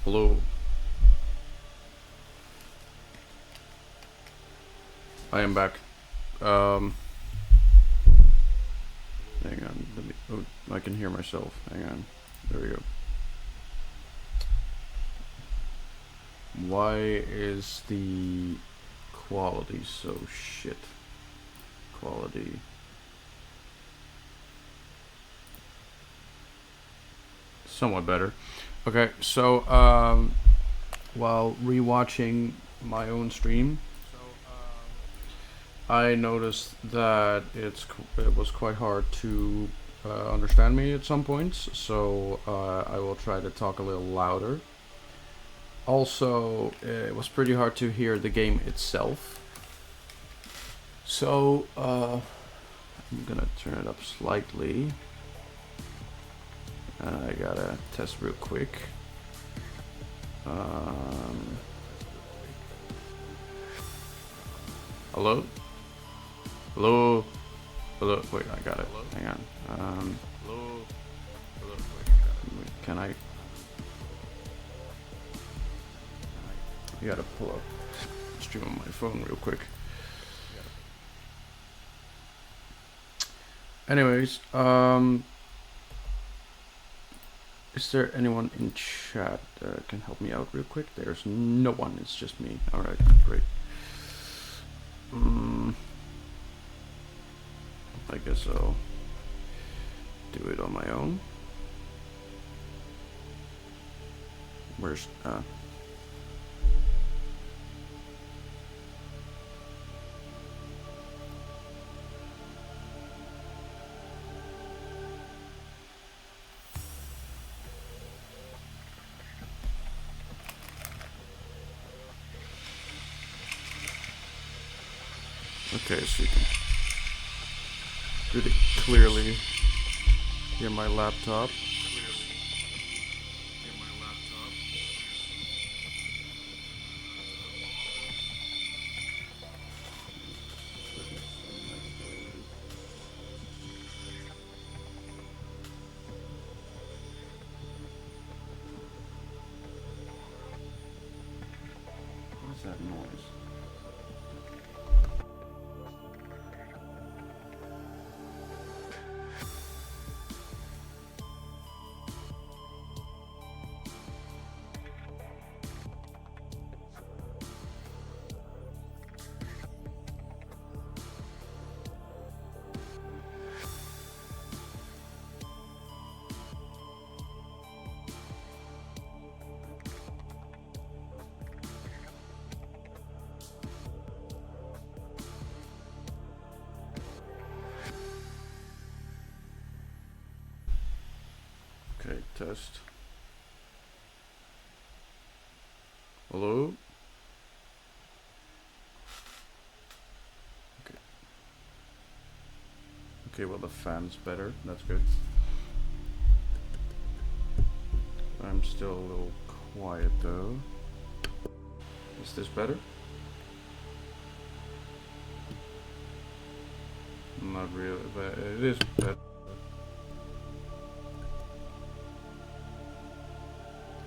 Hello. I am back. Hang on. Let me. Oh, I can hear myself. Hang on. There we go. Why is the quality so shit? Quality. Somewhat better. Okay, so while rewatching my own stream, I noticed that it was quite hard to understand me at some points. So I will try to talk a little louder. Also, it was pretty hard to hear the game itself. So I'm gonna turn it up slightly. I gotta test real quick. Hello? Hello? Hello? Wait, I got it. Hang on. Hello? Hello? Wait, can I? I gotta pull up stream on my phone real quick. Anyways, is there anyone in chat that can help me out real quick? There's no one, it's just me. Alright, great. I guess I'll do it on my own. Where's okay, so you can really clearly hear my laptop. What's that noise? Okay, test. Hello? Okay. Okay, well the fan's better. That's good. I'm still a little quiet though. Is this better? Not really, but it is better.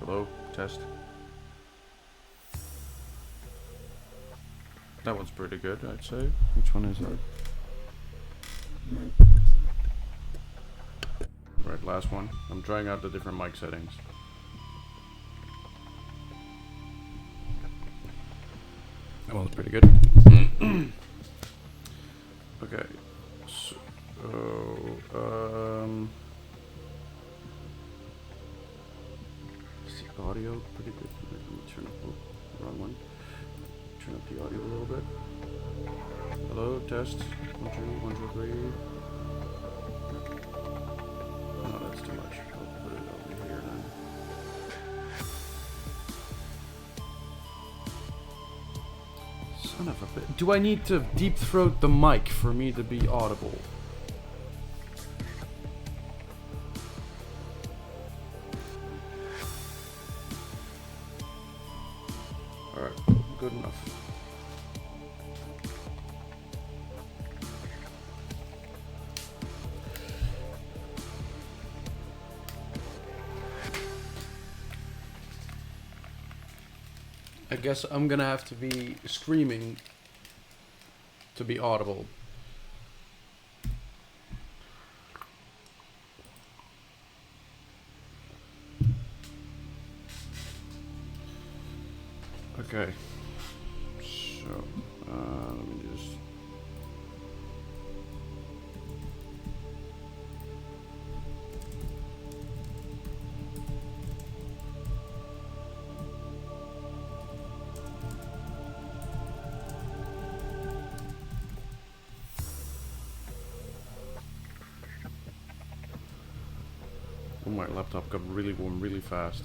Hello? Test. That one's pretty good, I'd say. Which one is that? Right, last one. I'm trying out the different mic settings. That one's pretty good. Okay. So, is the audio pretty good? Let me turn up the wrong one. Turn up the audio a little bit. Hello, test. 1, 2, 1, 2, 3. No, that's too much. I'll put it over here then. Son of a bit. Do I need to deep throat the mic for me to be audible? Alright, good enough. guess I'm gonna have to be screaming to be audible. Okay. So, let me just... Oh, my laptop got really warm really fast.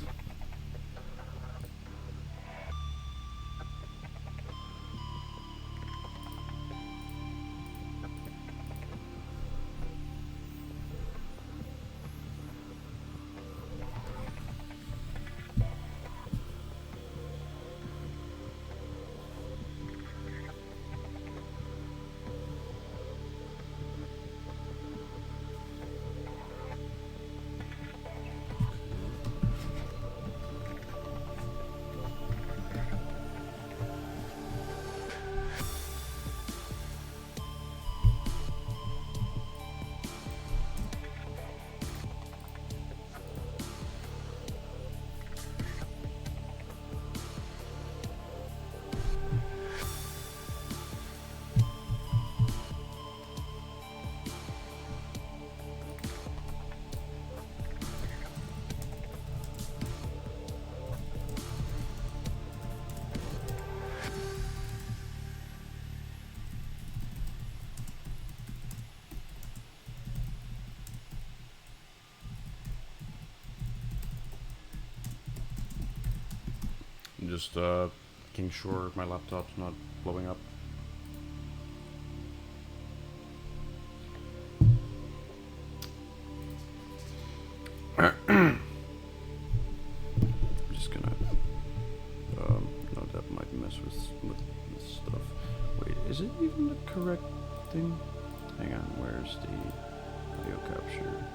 Just making sure my laptop's not blowing up. I'm just gonna no, that might mess with stuff. Wait, is it even the correct thing? Hang on, where's the audio capture?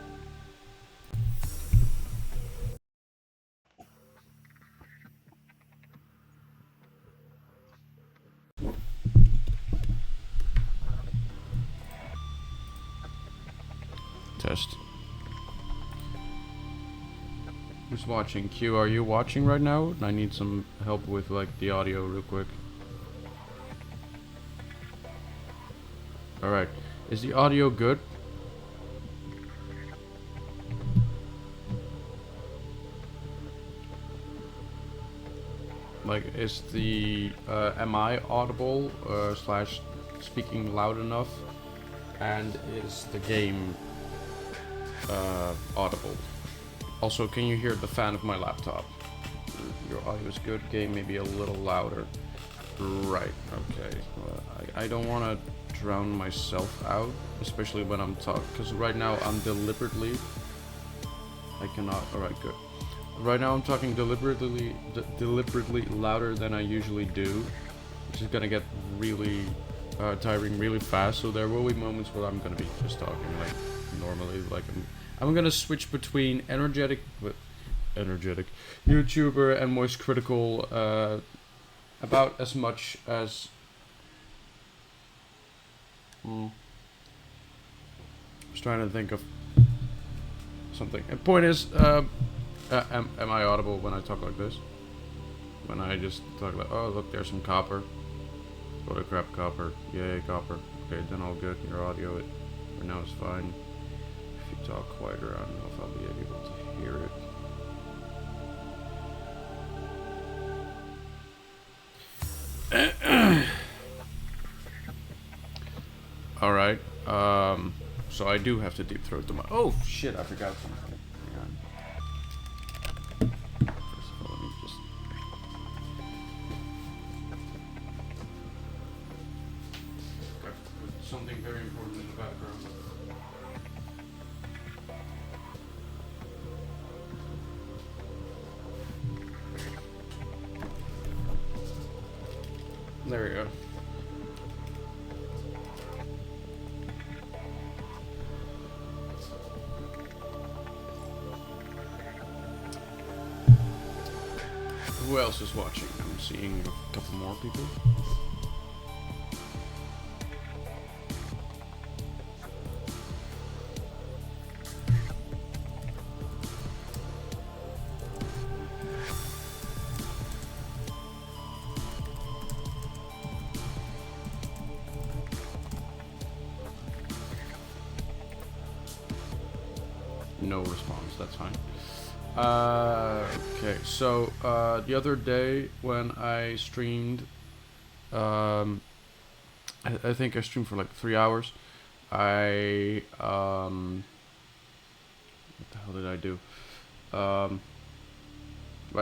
Test. Who's watching? Q, are you watching right now? I need some help with like the audio real quick. Alright. Is the audio good? Like, is the, am I audible, slash speaking loud enough? And is the game, audible? Also, can you hear the fan of my laptop? Your audio is good, game maybe a little louder. Right, okay. I don't want to drown myself out, especially when I'm talking, because right now I'm deliberately... I cannot, alright, good. Right now I'm talking deliberately louder than I usually do, which is gonna get really tiring really fast, so there will be moments where I'm gonna be just talking like normally, like I'm gonna switch between energetic YouTuber and voice critical about as much as I was trying to think of something. And point is, am I audible when I talk like this? When I just talk like, oh look, there's some copper. What a crap, copper. Yay, copper. Okay, then all good. Your audio, right now is fine. If you talk quieter, I don't know if I'll be able to hear it. Alright, so I do have to deep throat the mic. Oh shit, I forgot something. Hang on. First of all, let me just... Got something very important in the background. There we go. Who else is watching? I'm seeing a couple more people. No response, that's fine. Okay, so the other day when I streamed, I think I streamed for like 3 hours. What the hell did I do? Right,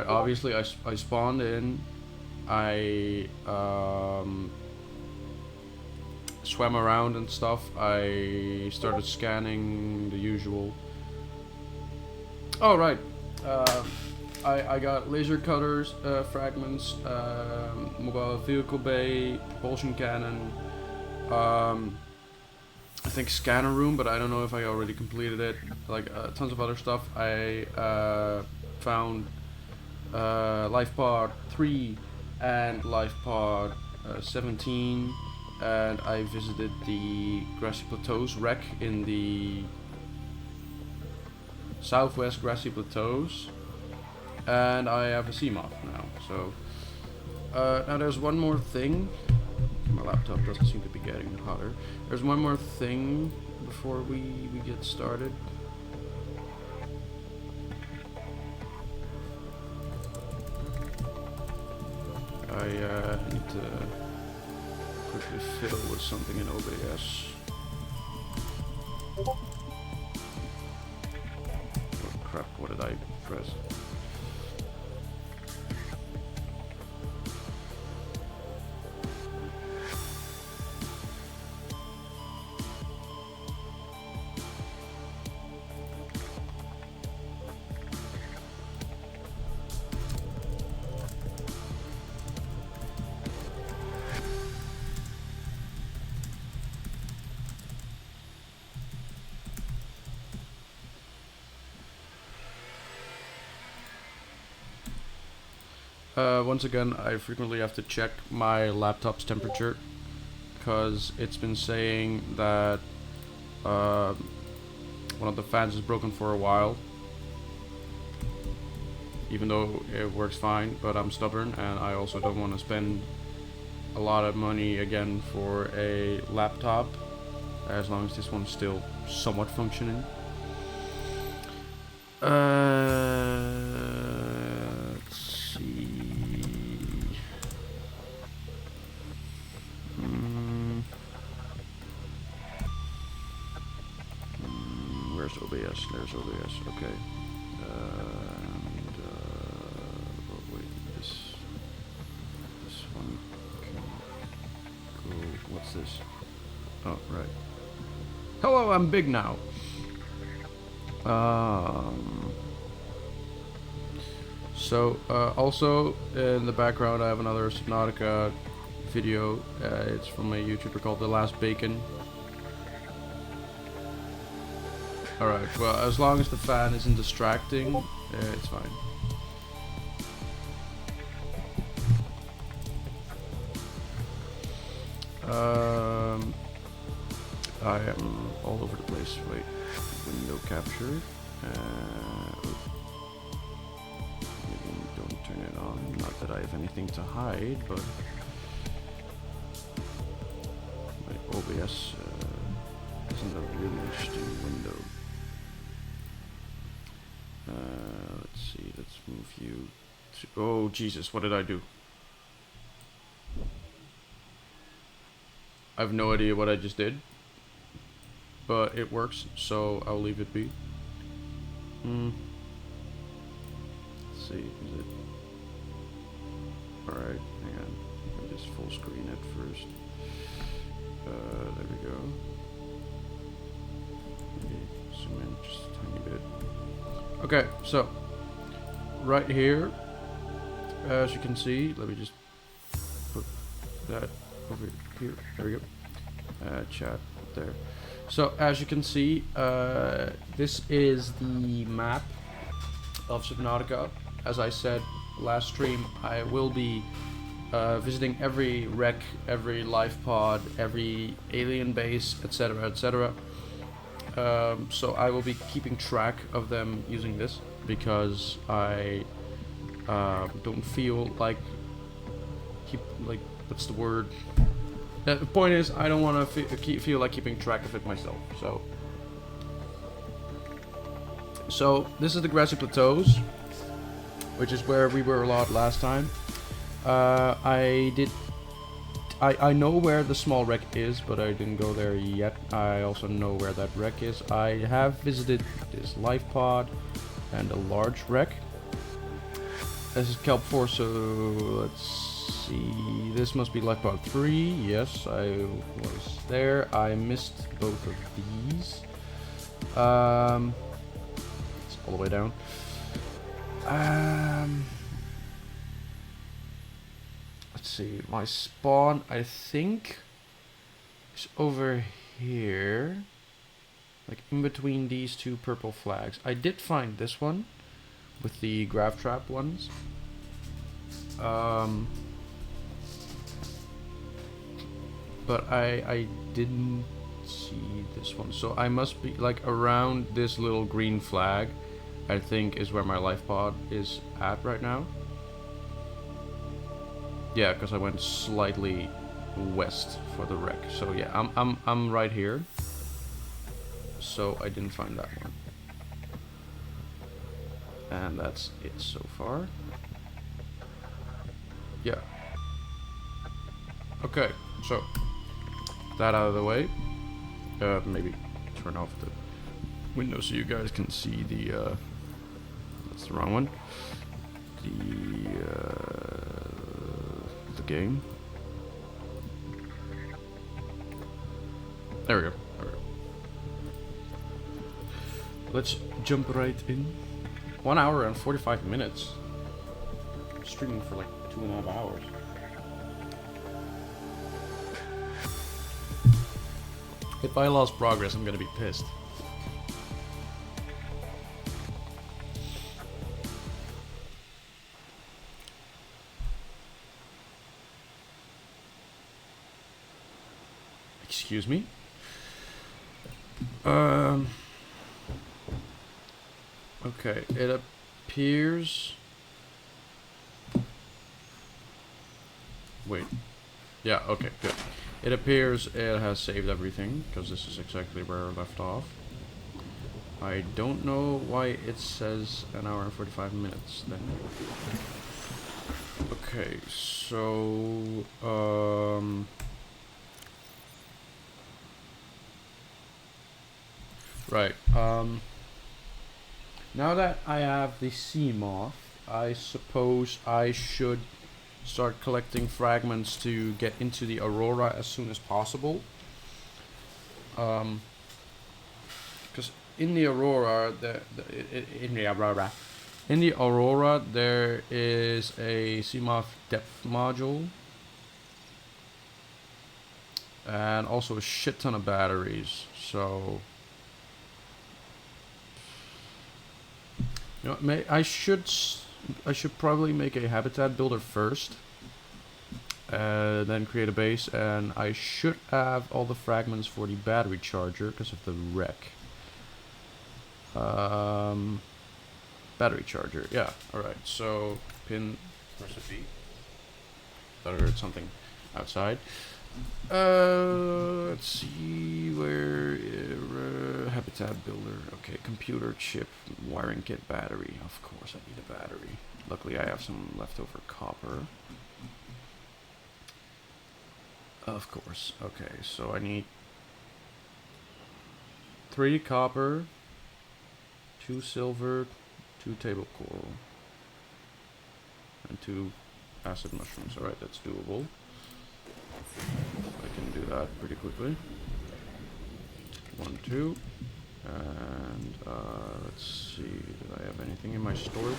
obviously I spawned in, I swam around and stuff, I started scanning the usual. Oh right, I got laser cutters, fragments, mobile vehicle bay, propulsion cannon, I think scanner room, but I don't know if I already completed it. Like tons of other stuff. I found life pod 3 and life pod 17, and I visited the Grassy Plateaus wreck in the southwest Grassy Plateaus, and I have a Seamoth now. So now there's one more thing. My laptop doesn't seem to be getting hotter. There's one more thing before we get started. I need to quickly fiddle with something in OBS. Oh crap, what did I press? Once again, I frequently have to check my laptop's temperature because it's been saying that one of the fans is broken for a while, even though it works fine, but I'm stubborn and I also don't want to spend a lot of money again for a laptop as long as this one's still somewhat functioning. Let's see. Where's OBS? There's OBS. Okay. Oh wait, this one can go. What's this? Oh right. Hello, I'm big now. So also in the background I have another Subnautica video. It's from a YouTuber called The Last Bacon. Alright, well, as long as the fan isn't distracting, it's fine. I am all over the place. Wait, window capture. Maybe don't turn it on. Not that I have anything to hide, but my OBS isn't a really interesting window. Let's see, let's move you to, oh Jesus, what did I do? I have no idea what I just did, but it works, so I'll leave it be. Let's see, is it? Alright, hang on, let me just full screen it first. There we go. Maybe zoom in just a tiny bit. Okay, so right here, as you can see, let me just put that over here. There we go. Chat there. So as you can see, this is the map of Subnautica. As I said last stream, I will be visiting every wreck, every life pod, every alien base, etc., etc. So I will be keeping track of them using this because I don't feel like what's the word? The point is, I don't want to feel like keeping track of it myself. So this is the grassy plateaus, which is where we were a lot last time. I know where the small wreck is, but I didn't go there yet. I also know where that wreck is. I have visited this life pod and a large wreck. This is Kelp 4, so let's see. This must be life pod 3. Yes, I was there. I missed both of these. It's all the way down. Let's see. My spawn, I think, is over here. Like in between these two purple flags. I did find this one with the grav trap ones. But I didn't see this one. So I must be like around this little green flag, I think, is where my life pod is at right now. Yeah, because I went slightly west for the wreck. So yeah, I'm right here. So I didn't find that one. And that's it so far. Yeah. Okay, so that out of the way. Maybe turn off the window so you guys can see the that's the wrong one. The game. There we go. Let's jump right in. 1 hour and 45 minutes. Streaming for like 2.5 hours. If I lost progress, I'm gonna be pissed. Excuse me. Okay, it appears. Wait. Yeah, okay, good. It appears it has saved everything, because this is exactly where I left off. I don't know why it says 1 hour and 45 minutes then. Okay, so right, now that I have the sea moth, I suppose I should start collecting fragments to get into the Aurora as soon as possible. Because in the Aurora, in the Aurora, there is a sea moth depth module, and also a shit ton of batteries. So, you know, I should probably make a habitat builder first, then create a base, and I should have all the fragments for the battery charger because of the wreck. Battery charger, yeah. All right. So pin recipe. Thought I heard something outside. Let's see where habitat builder. Okay, computer chip, wiring kit, battery. Of course, I need a battery. Luckily, I have some leftover copper. Of course. Okay, so I need 3 copper, 2 silver, 2 table coral, and 2 acid mushrooms. All right, that's doable. I can do that pretty quickly. 1, 2, and let's see. Do I have anything in my storage?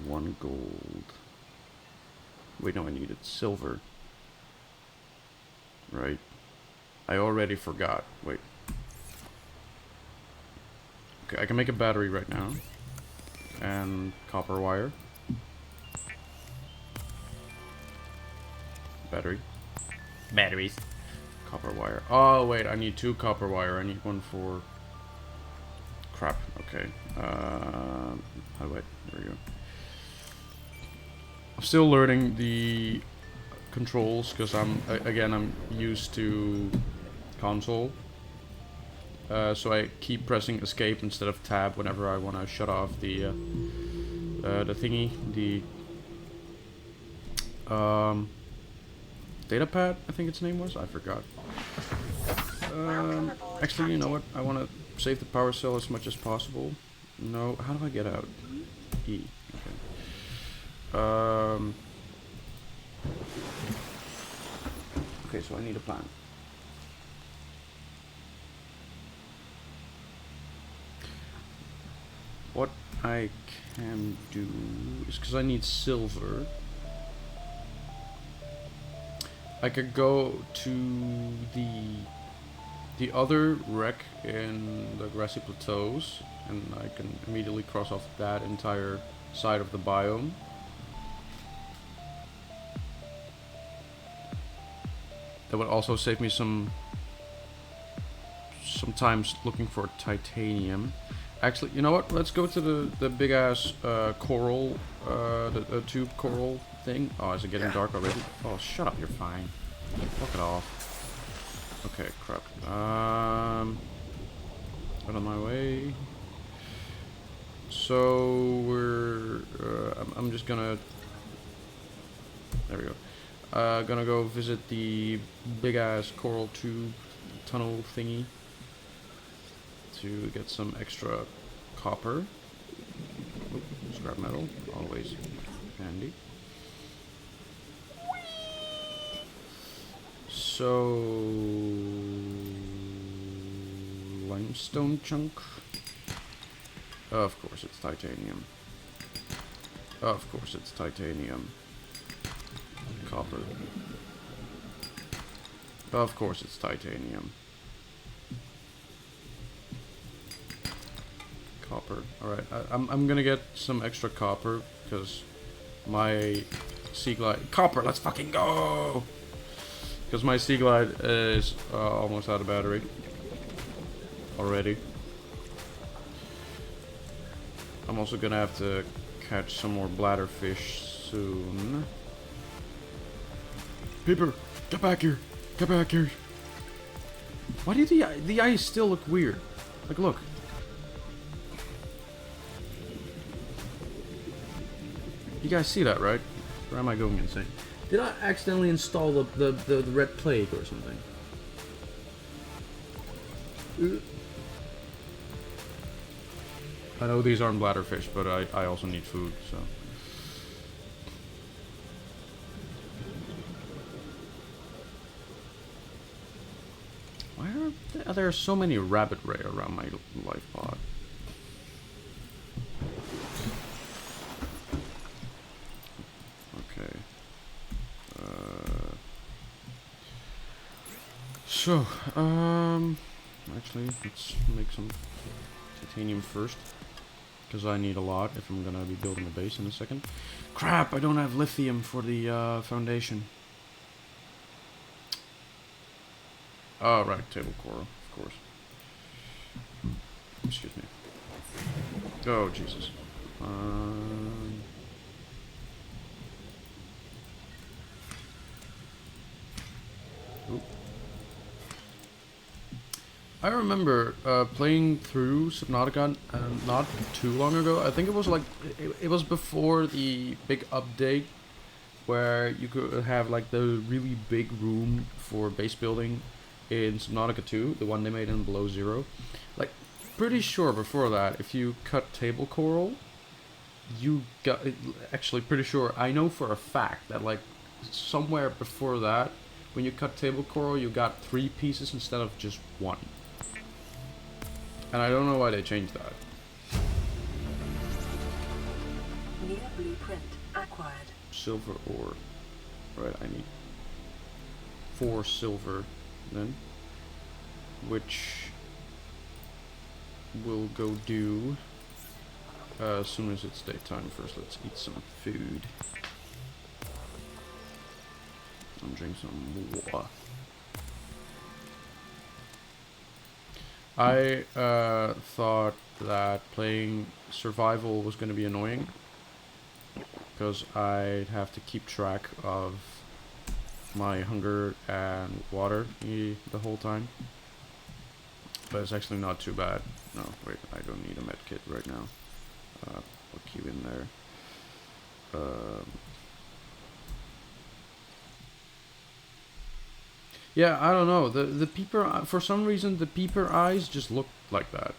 1 gold. Wait, no, I needed silver. Right. I already forgot. Wait. Okay, I can make a battery right now. and copper wire. Battery. Batteries. Copper wire. Oh wait, I need 2 copper wire. I need one for... Crap. Okay. How do I... There we go. I'm still learning the controls because I'm used to console. So I keep pressing escape instead of tab whenever I want to shut off the thingy, the data pad, I think its name was. I forgot. Actually, you know what? I want to save the power cell as much as possible. No, how do I get out? E. Okay. Okay, so I need a plan. What I can do is, because I need silver, I could go to the other wreck in the grassy plateaus, and I can immediately cross off that entire side of the biome. That would also save me sometimes looking for titanium. Actually, you know what? Let's go to the big ass coral, the tube coral thing. Oh, is it getting dark already? Oh, shut up! You're fine. Fuck it off. Okay, crap. Out of my way. So we're. I'm just gonna. There we go. Gonna go visit the big ass coral tube tunnel thingy to get some extra copper. Oop, scrap metal, always handy. So limestone chunk. Of course it's titanium. Of course it's titanium. Copper. Of course it's titanium. Copper. Alright, I'm gonna get some extra copper because my Sea Glide... Copper, let's fucking go! Because my Sea Glide is almost out of battery. Already. I'm also gonna have to catch some more bladderfish soon. Peeper, get back here! Get back here! Why do the eyes still look weird? Like, look. You guys see that, right? Or am I going insane? Did I accidentally install the red plague or something? I know these aren't bladderfish, but I also need food, so... Why are there so many rabbit ray around my life pod? Okay. So, actually, let's make some titanium first. Because I need a lot if I'm gonna be building a base in a second. Crap, I don't have lithium for the foundation. Oh, right, table coral, of course. Excuse me. Oh, Jesus. Oop. I remember playing through Subnautica not too long ago. I think it was like, it was before the big update where you could have like the really big room for base building in Subnautica 2, the one they made in Below Zero. Like, pretty sure before that, if you cut table coral, you got, actually pretty sure, I know for a fact that like somewhere before that, when you cut table coral, you got 3 pieces instead of just 1. And I don't know why they changed that. New blueprint acquired. Silver ore. Right, I need 4 silver then. Which will go do as soon as it's daytime. First, let's eat some food. And drink some water. I thought that playing survival was going to be annoying, because I'd have to keep track of my hunger and water the whole time. But it's actually not too bad. No, wait, I don't need a med kit right now. I'll keep in there. Yeah, I don't know. The peeper, for some reason, the peeper eyes just look like that.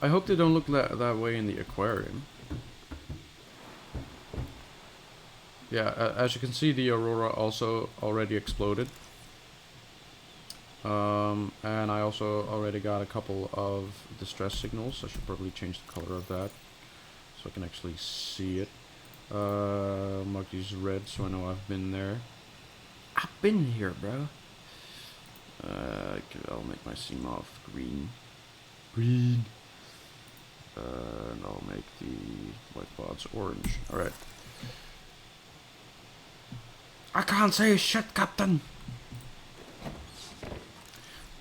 I hope they don't look that way in the aquarium. Yeah, as you can see, the aurora also already exploded. And I also already got a couple of distress signals. I should probably change the color of that so I can actually see it. Mark these red so I know I've been there. I've been here, bro. I'll make my Seamoth green. Green. And I'll make the white pods orange. Alright. I can't say shit, Captain!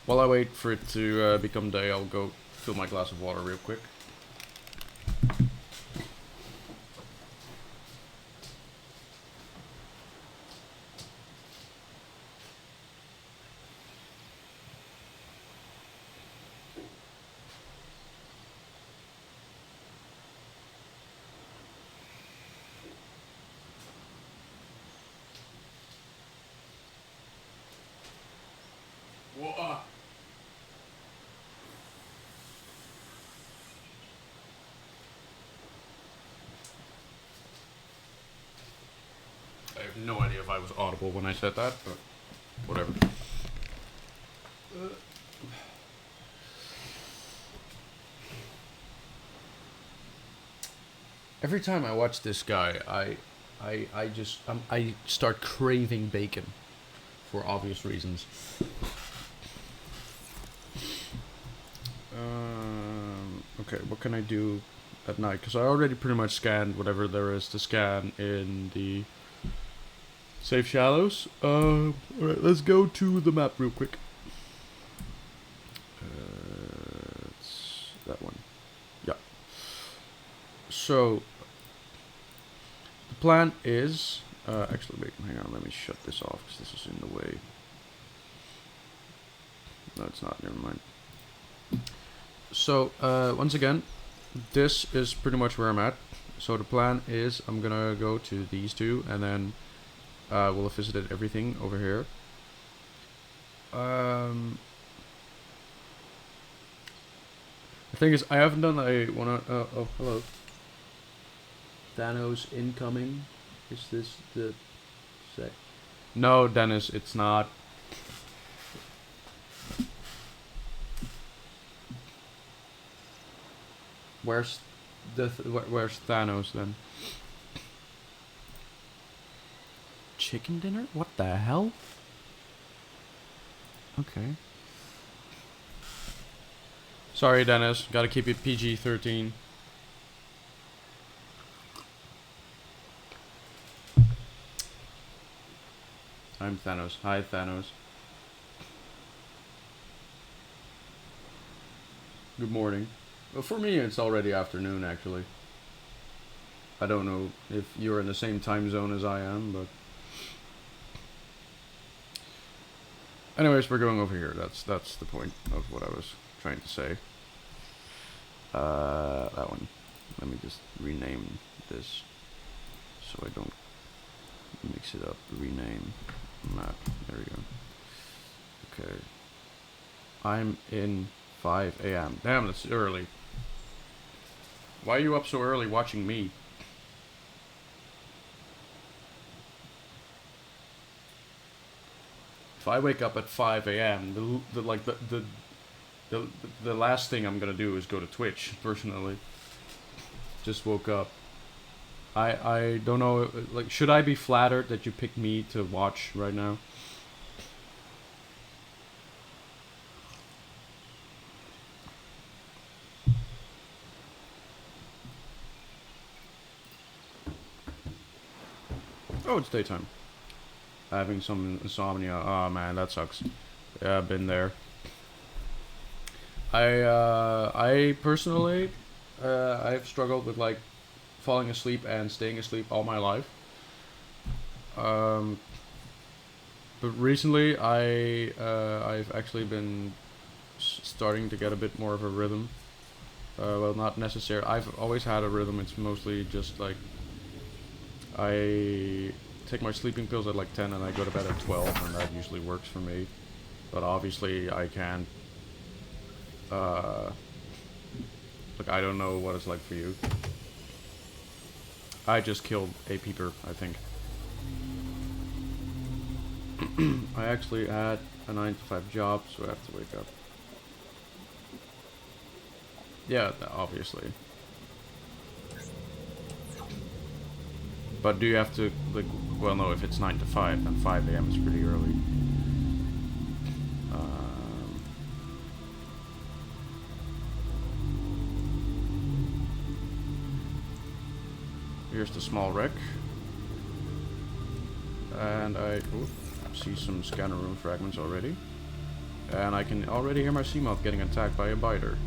While I wait for it to become day, I'll go fill my glass of water real quick. Whoa. I have no idea if I was audible when I said that, but whatever. Every time I watch this guy, I start craving bacon, for obvious reasons. Okay, what can I do at night? Because I already pretty much scanned whatever there is to scan in the safe shallows. Alright, let's go to the map real quick. It's that one. Yeah. So, the plan is... actually, wait, hang on, let me shut this off, because this is in the way. No, it's not, never mind. So, once again, this is pretty much where I'm at. So the plan is I'm gonna go to these two, and then we'll have visited everything over here. The thing is, I haven't done oh, hello. Thanos incoming. Is this the sec? No, Dennis, it's not. Where's where's Thanos then? Chicken dinner? What the hell? Okay. Sorry, Dennis. Gotta keep it PG-13. I'm Thanos. Hi, Thanos. Good morning. Well, for me, it's already afternoon, actually. I don't know if you're in the same time zone as I am, but... Anyways, we're going over here. That's the point of what I was trying to say. That one. Let me just rename this so I don't mix it up. Rename map. There we go. Okay. I'm in 5 a.m. Damn, that's early. Why are you up so early watching me? If I wake up at 5 a.m., the last thing I'm gonna do is go to Twitch. Personally, just woke up. I don't know. Like, should I be flattered that you picked me to watch right now? Oh, it's daytime. Having some insomnia. Oh man, that sucks. Yeah, I've been there. I personally, I've struggled with like falling asleep and staying asleep all my life. But recently, I've actually been starting to get a bit more of a rhythm. Well, not necessarily. I've always had a rhythm. It's mostly just like I take my sleeping pills at like 10 and I go to bed at 12, and that usually works for me. But obviously, I can't. Like, I don't know what it's like for you. I just killed a peeper, I think. I actually had a 9 to 5 job, so I have to wake up. Yeah, obviously. But do you have to, like, well, no, if it's 9 to 5, then 5 AM is pretty early. Here's the small wreck. And I see some scanner room fragments already. And I can already hear my seamoth getting attacked by a biter.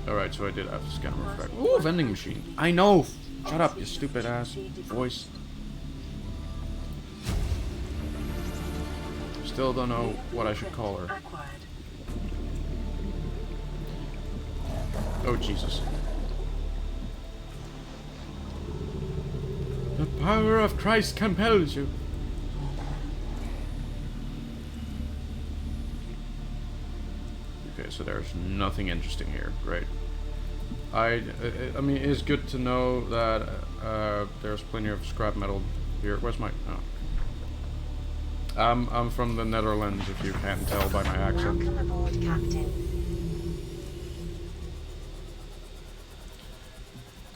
Alright, so I did have to scanner room fragment. Ooh, vending machine. I know! Shut up, you stupid ass voice. Still don't know what I should call her. Oh, Jesus. The power of Christ compels you. Okay, so there's nothing interesting here. Great. I mean, it's good to know that there's plenty of scrap metal here. Where's my... Oh. I'm from the Netherlands, if you can't tell by my accent. Welcome aboard, Captain.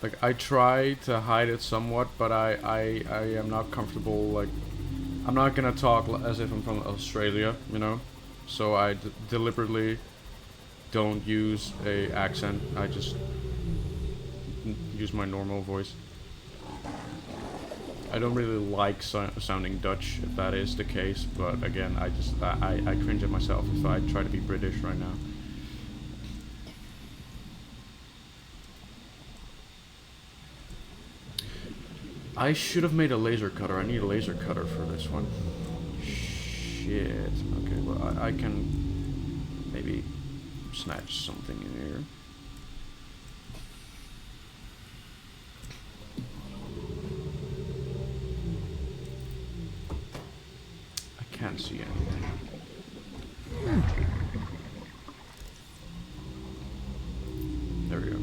Like, I try to hide it somewhat, but I am not comfortable, like... I'm not gonna talk as if I'm from Australia, you know? So I deliberately don't use a accent. I just use my normal voice. I don't really like sounding Dutch, if that is the case, but again, I cringe at myself if I try to be British right now. I should have made a laser cutter. I need a laser cutter for this one. Shit. Okay, well, I can maybe snatch something in here. I can't see anything. There we go.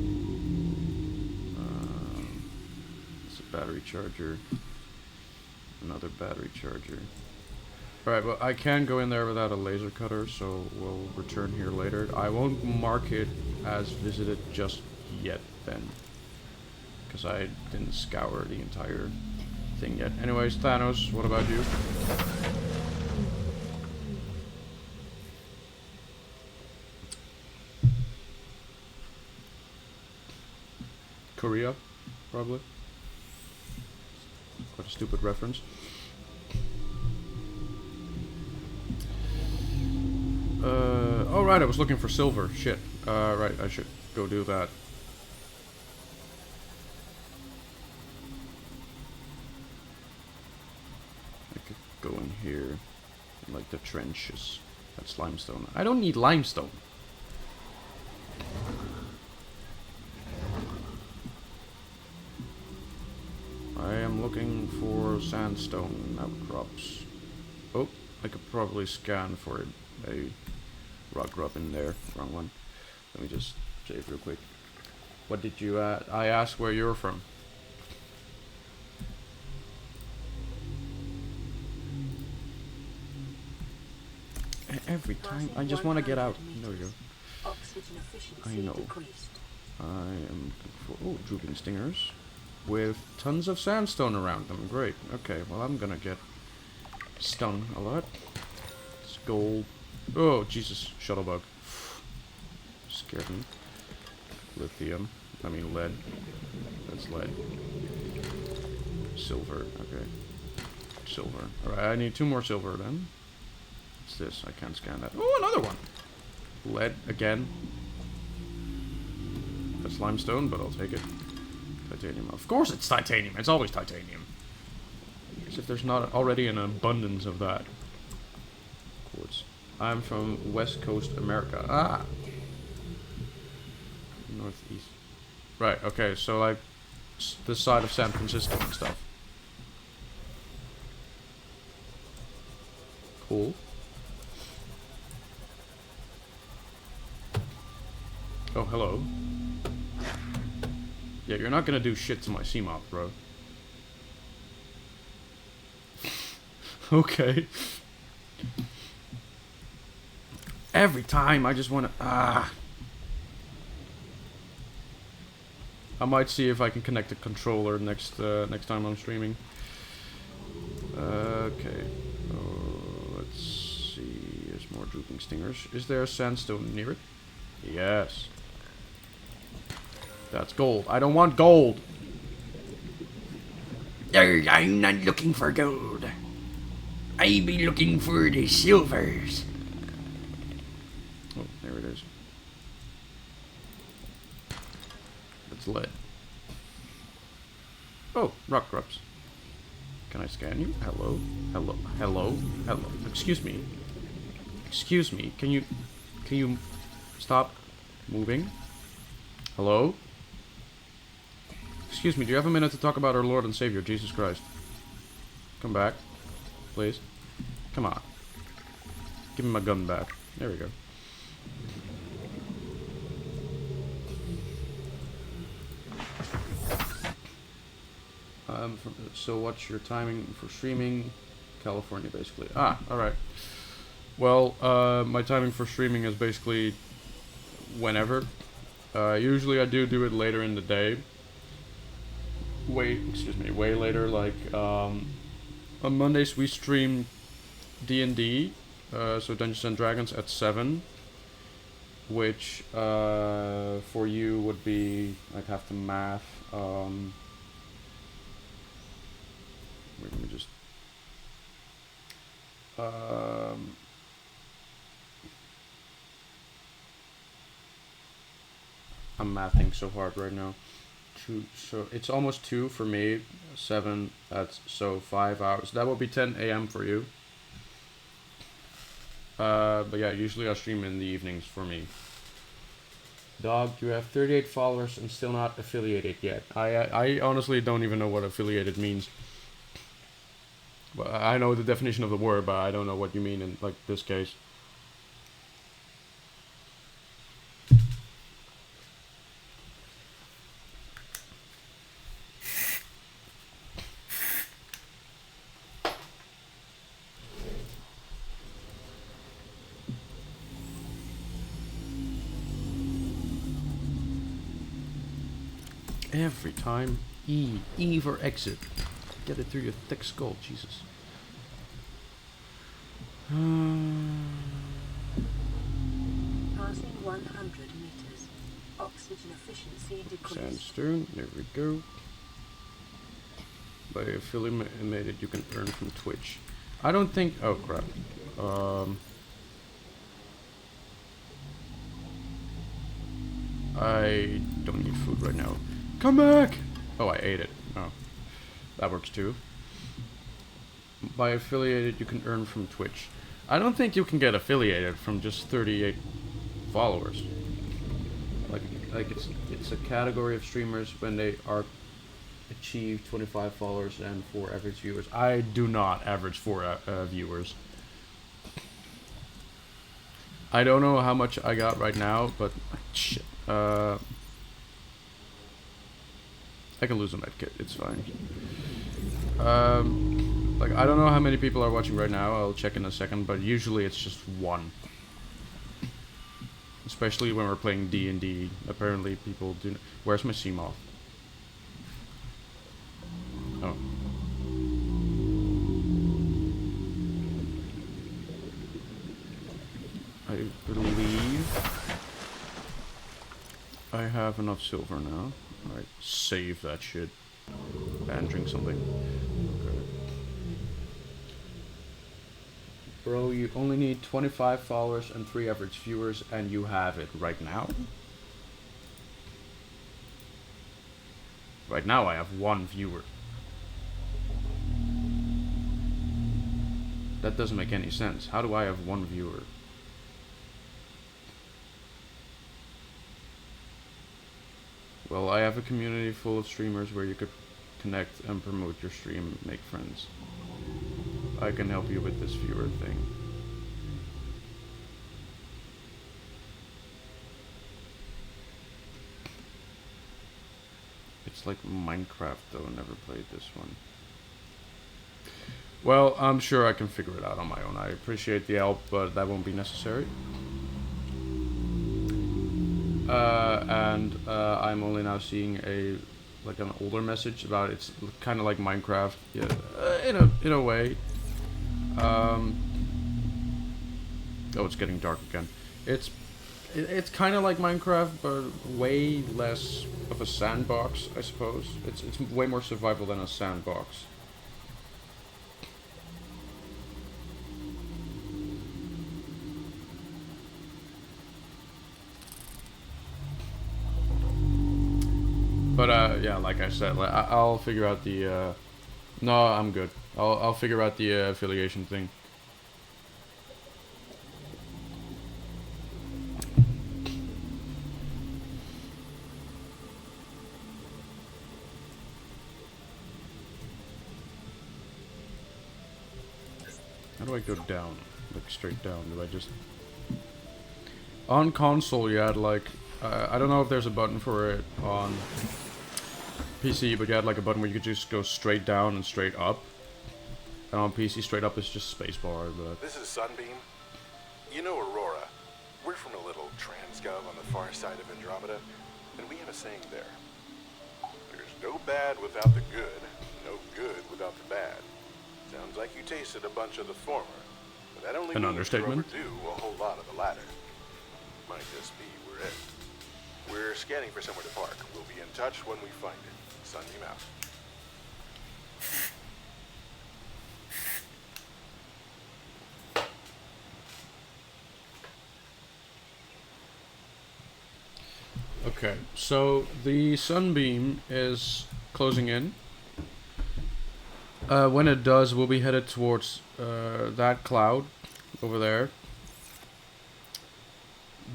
It's a battery charger. Another battery charger. Alright, well, I can go in there without a laser cutter, so we'll return here later. I won't mark it as visited just yet then, because I didn't scour the entire thing yet. Anyways, Thanos, what about you? Korea, probably. Quite a stupid reference. Oh right, I was looking for silver. Shit. Right, I should go do that. I could go in here, in like the trenches. That's limestone. I don't need limestone. I am looking for sandstone outcrops. Oh, I could probably scan for a rock drop in there. Wrong one. Let me just save real quick. What did you I asked where you're from. Every time I just want to get out. There we go. I know. I am looking for drooping stingers with tons of sandstone around them. Great. Okay, well, I'm gonna get stung a lot. It's gold. Oh, Jesus. Shuttlebug. Scared me. Lithium. I mean lead. That's lead. Silver, okay. Silver. Alright, I need 2 more silver then. What's this? I can't scan that. Oh, another one! Lead again. That's limestone, but I'll take it. Titanium. Of course it's titanium. It's always titanium. As if there's not already an abundance of that. Quartz. I'm from West Coast America. Ah! Northeast. Right, okay, so like this side of San Francisco and stuff. Cool. Oh, hello. Yeah, you're not gonna do shit to my Seamoth, bro. Okay. Every time I just wanna... I might see if I can connect a controller next time I'm streaming. Okay. Oh, let's see. There's more drooping stingers. Is there a sandstone near it? Yes. That's gold. I don't want gold. I'm not looking for gold. I be looking for the silvers. Oh, there it is. That's lead. Oh, rock grubs. Can I scan you? Hello? Hello? Hello? Hello? Excuse me. Excuse me. Can you stop moving? Hello? Excuse me, do you have a minute to talk about our Lord and Savior, Jesus Christ? Come back. Please. Come on. Give me my gun back. There we go. So what's your timing for streaming? California, basically. Ah, alright. Well, my timing for streaming is basically whenever. Usually I do it later in the day. Way later, like, on Mondays we stream D&D, so Dungeons and Dragons at 7, which, for you would be, I'd have to math, wait, let me just, I'm mathing so hard right now. So it's almost 2 for me, 7, that's, so 5 hours. That would be 10 a.m. for you. But yeah, usually I stream in the evenings for me. Dog, you have 38 followers and still not affiliated yet. I honestly don't even know what affiliated means. Well, I know the definition of the word, but I don't know what you mean in like this case. Every time. E for exit. Get it through your thick skull, Jesus. Passing 100 meters. Oxygen efficiency decreased. Sandstone, there we go. By affiliated you can earn from Twitch. I don't think... Oh, crap. I don't need food right now. Come back! Oh, I ate it. Oh. That works too. By affiliated, you can earn from Twitch. I don't think you can get affiliated from just 38 followers. Like it's a category of streamers when they are achieve 25 followers and 4 average viewers. I do not average 4 viewers. I don't know how much I got right now, but shit. I can lose a medkit, it's fine. Like, I don't know how many people are watching right now, I'll check in a second, but usually it's just 1. Especially when we're playing D&D, apparently people do... Where's my Seamoth? Oh. I believe... I have enough silver now. Alright, save that shit. And drink something. Okay. Bro, you only need 25 followers and 3 average viewers, and you have it right now? Right now I have 1 viewer. That doesn't make any sense. How do I have 1 viewer? Well, I have a community full of streamers where you could connect and promote your stream and make friends. I can help you with this viewer thing. It's like Minecraft though, never played this one. Well, I'm sure I can figure it out on my own. I appreciate the help, but that won't be necessary. I'm only now seeing an older message about it's kind of like Minecraft, yeah, in a way. Oh, it's getting dark again. It's kind of like Minecraft, but way less of a sandbox, I suppose. It's way more survival than a sandbox. But yeah, like I said, I'll figure out the. No, I'm good. I'll figure out the affiliation thing. How do I go down? Like straight down? Do I just... On console you had like... I don't know if there's a button for it on PC, but you had like a button where you could just go straight down and straight up. And on PC, straight up is just spacebar, but... This is Sunbeam. You know Aurora. We're from a little transgov on the far side of Andromeda, and we have a saying there. There's no bad without the good, no good without the bad. Sounds like you tasted a bunch of the former, but that only An means understatement. you're overdue a whole lot of the latter. Might just be we're it. We're scanning for somewhere to park. We'll be in touch when we find it. Sunbeam out. Okay, so the sunbeam is closing in. When it does, we'll be headed towards that cloud over there.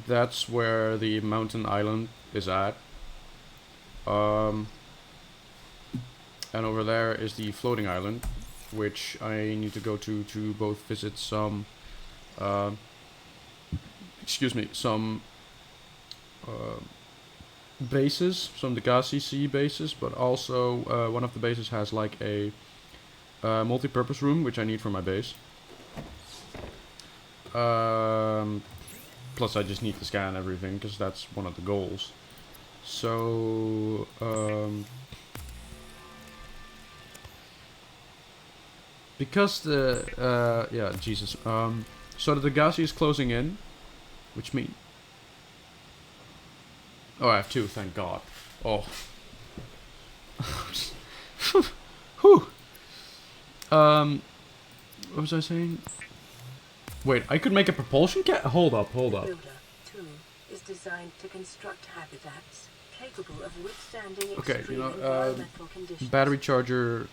That's where the mountain island is at. And over there is the floating island, which I need to go to both visit some, some bases, some Degassi Sea bases, but also one of the bases has like a multi-purpose room, which I need for my base. Plus I just need to scan everything, because that's one of the goals. So, because the, yeah, Jesus. So the Degassi is closing in, which means... Oh, I have 2, thank God. Oh. Whew. What was I saying? Wait, I could make a propulsion hold up. Builder 2 is designed to construct habitats capable of withstanding extreme environmental conditions. Battery charger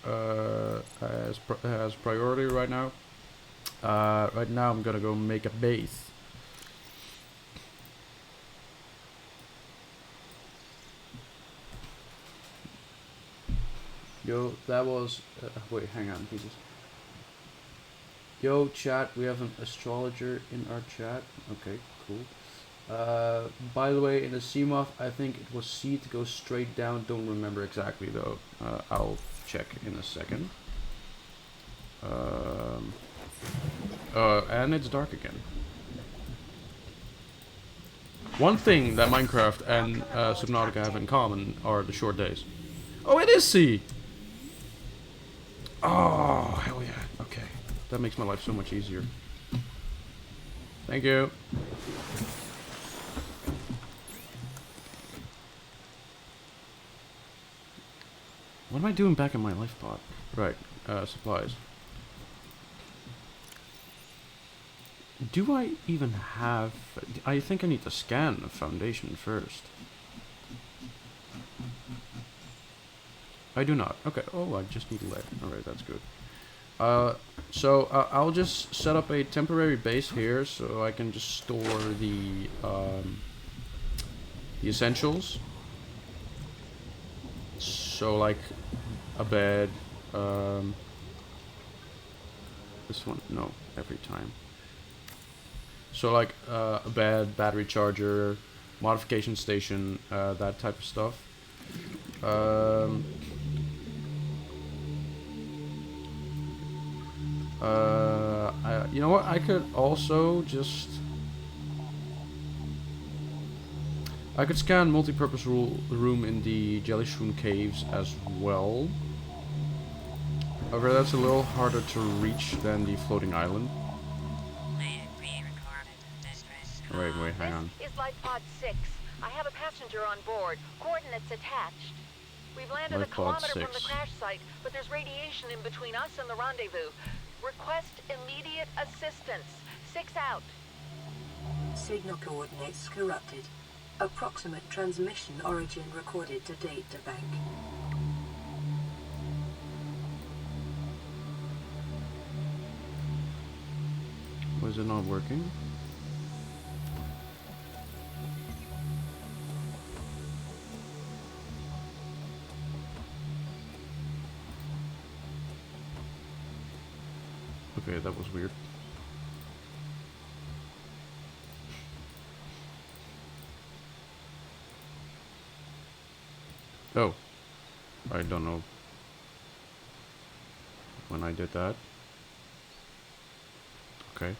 has priority right now. Right now I'm gonna go make a base. Yo, that was... wait, hang on, Jesus. Yo, chat, we have an astrologer in our chat. Okay, cool. By the way, in the CMOF, I think it was C to go straight down. Don't remember exactly, though. I'll check in a second. And it's dark again. One thing that Minecraft and Subnautica have in common are the short days. Oh, it is C! Oh, hell yeah. Okay. That makes my life so much easier. Thank you. What am I doing back in my life pod? Right, supplies. Do I even have... I think I need to scan the foundation first. I do not. Okay. Oh, I just need lead. Alright, that's good. So I'll just set up a temporary base here so I can just store the essentials. So like a bed, this one, no, every time. So like a bed, battery charger, modification station, that type of stuff. You know what? I could also just... I could scan multi-purpose room in the Jellyshroom Caves as well. However, that's a little harder to reach than the floating island. Wait, hang on. This is Life Pod 6. I have a passenger on board. Coordinates attached. We've landed Life a kilometer Pod from the 6. crash site, but there's radiation in between us and the rendezvous. Request immediate assistance. 6 out. Signal coordinates corrupted. Approximate transmission origin recorded to data bank. Was it not working? Okay, that was weird. Oh, I don't know when I did that. Okay.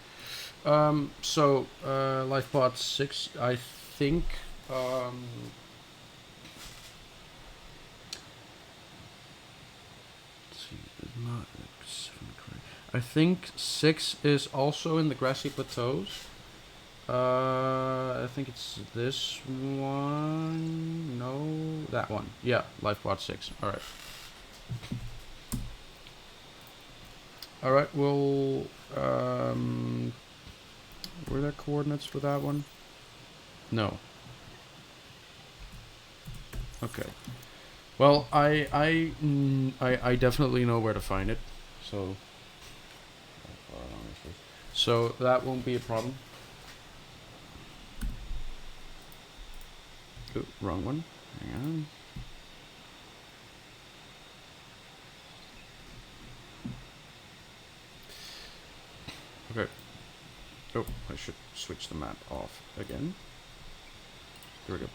So, LifePod 6, I think, let's see, not 7, correct. I think 6 is also in the grassy plateaus. I think it's this one. No, that one. Yeah, LifePod 6. All right. All right. Well, were there coordinates for that one? No. Okay. Well, I definitely know where to find it. So that won't be a problem. Oh, wrong one. Hang on. Okay. Oh, I should switch the map off again. There we go.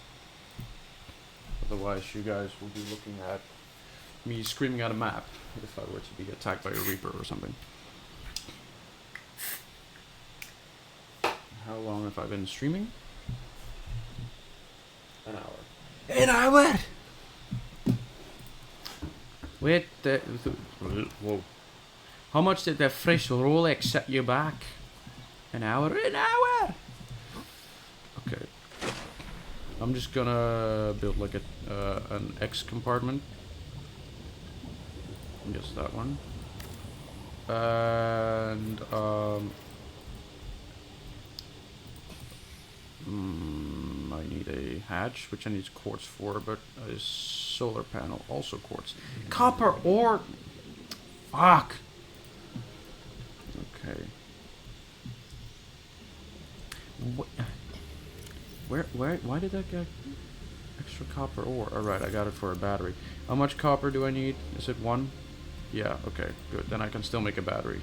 Otherwise, you guys will be looking at me screaming at a map if I were to be attacked by a Reaper or something. How long have I been streaming? An hour. An hour! Wait, whoa. How much did the fresh Rolex set you back? An hour? An hour! Okay. I'm just gonna build like an X compartment. Just that one. And, I need a hatch, which I need quartz for, but a solar panel, also quartz. Copper ore! Fuck! Okay. Why did that get extra copper ore? Alright, I got it for a battery. How much copper do I need? Is it 1? Yeah, okay, good. Then I can still make a battery.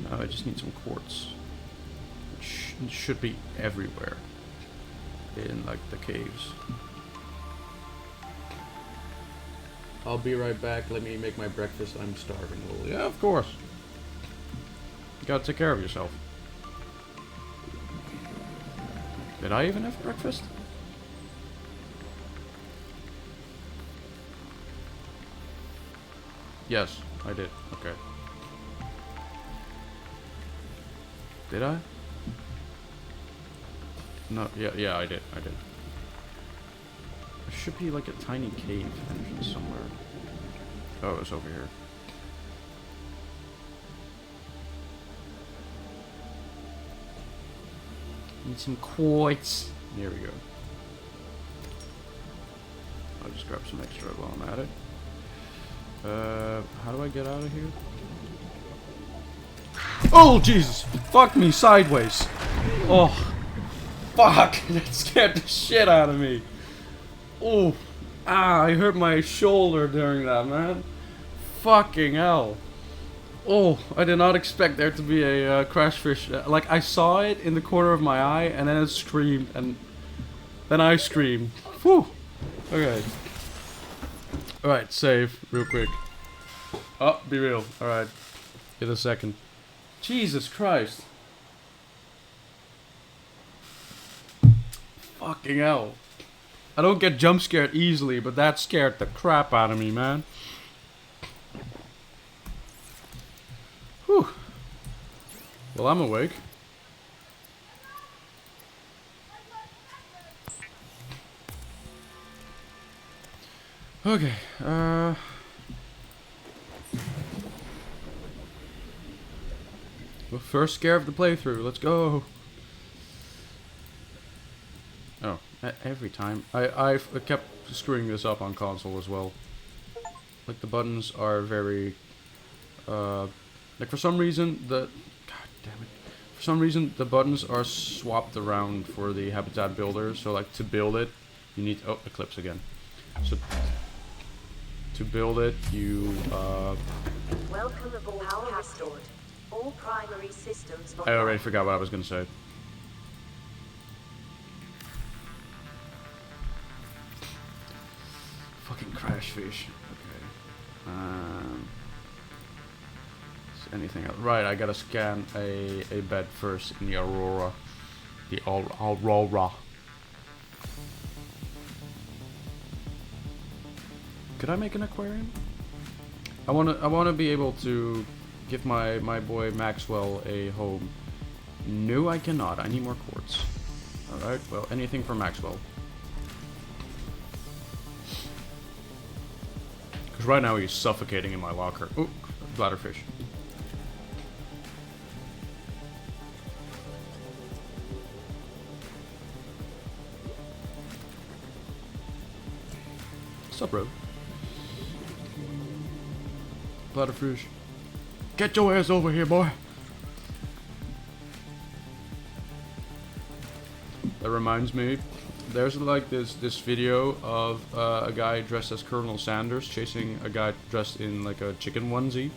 Now I just need some quartz. It should be everywhere. In, like, the caves. I'll be right back. Let me make my breakfast. I'm starving. Well, yeah, of course. You gotta take care of yourself. Did I even have breakfast? Yes, I did. Okay. Did I? No, yeah, I did. I should be like a tiny cave entrance somewhere. Oh, it's over here. Need some quartz. There we go. I'll just grab some extra while I'm at it. How do I get out of here? Oh, Jesus! Fuck me sideways! Oh, fuck! That scared the shit out of me. Oh, I hurt my shoulder during that, man. Fucking hell. Oh, I did not expect there to be a crash fish. Like, I saw it in the corner of my eye, and then it screamed, and then I screamed. Whew. Okay. Alright, save, real quick. Oh, be real. Alright. Get a second. Jesus Christ. Fucking hell. I don't get jump scared easily, but that scared the crap out of me, man. Whew. Well, I'm awake. Okay, the first scare of the playthrough, let's go. Oh, every time. I kept screwing this up on console as well. Like, the buttons are very, like, for some reason, God damn it. For some reason, the buttons are swapped around for the habitat builder, so, like, to build it, you need, oh, Eclipse again. So, to build it, you, Welcome aboard. Power restored. All primary systems. I already forgot what I was gonna say. Fucking crash fish. Okay. Is anything else? Right, I gotta scan a bed first in the Aurora. The Aurora. Could I make an aquarium? I wanna be able to give my boy Maxwell a home. No, I cannot. I need more quartz. All right. Well, anything for Maxwell. Because right now he's suffocating in my locker. Ooh, bladderfish. What's up, bro? Bladderfish. Get your ass over here, boy. That reminds me, there's like this video of a guy dressed as Colonel Sanders chasing a guy dressed in like a chicken onesie.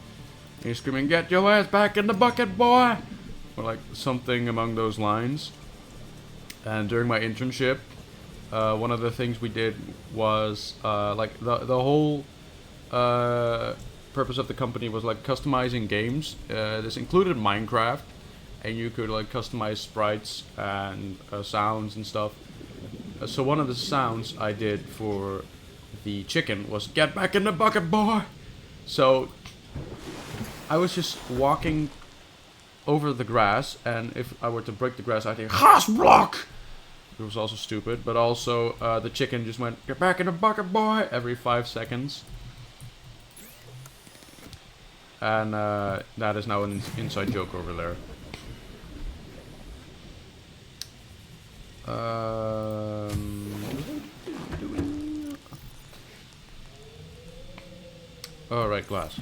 And he's screaming, "Get your ass back in the bucket, boy!" Or like something among those lines. And during my internship, one of the things we did was like the whole purpose of the company was like customizing games. This included Minecraft, and you could like customize sprites and sounds and stuff. So one of the sounds I did for the chicken was "Get back in the bucket, boy!" So I was just walking over the grass, and if I were to break the grass, I'd think "Haas block." It was also stupid, but also the chicken just went "Get back in the bucket, boy!" every 5 seconds. And that is now an inside joke over there. Alright, glass.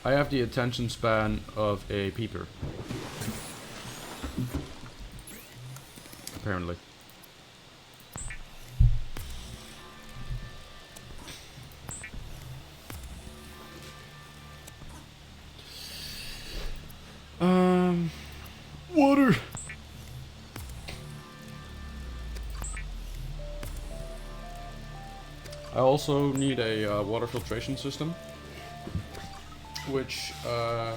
I have the attention span of a peeper. Apparently. Water. I also need a water filtration system, which I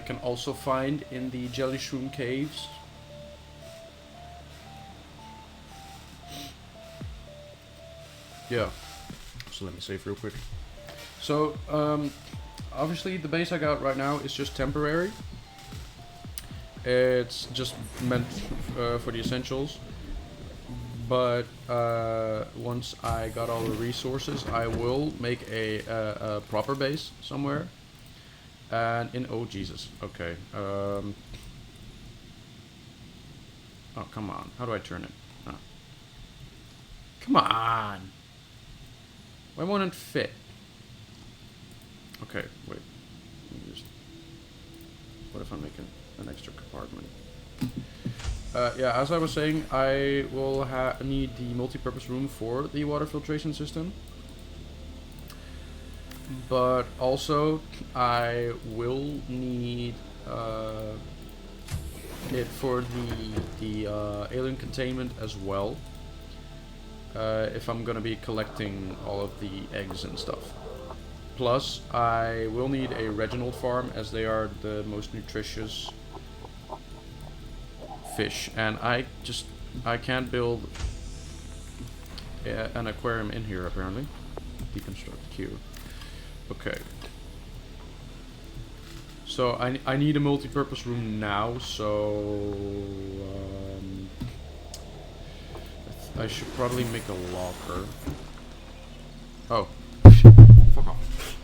can also find in the Jelly Shroom caves. Yeah. So let me save real quick. So obviously the base I got right now is just temporary. It's just meant for the essentials. but once I got all the resources, I will make a proper base somewhere. And in oh Jesus, okay. Oh come on, how do I turn it? Oh. Come on. Why won't it fit? Okay, wait. What if I make an extra compartment? Yeah, as I was saying, I will need the multi-purpose room for the water filtration system. But also, I will need it for the alien containment as well. If I'm gonna be collecting all of the eggs and stuff. Plus, I will need a Reginald farm, as they are the most nutritious fish, and I can't build an aquarium in here apparently. Deconstruct queue. Okay. So I need a multi-purpose room now, so I should probably make a locker. Oh, fuck off.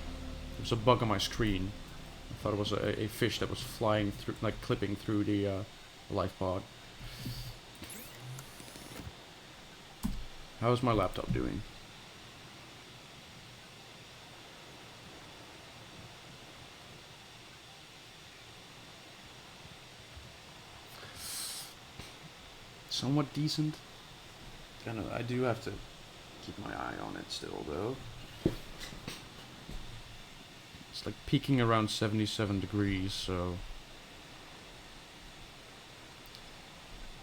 There's a bug on my screen. I thought it was a fish that was flying through, like clipping through the life pod. How's my laptop doing? Somewhat decent. I do have to keep my eye on it still, though. It's like peaking around 77 degrees, so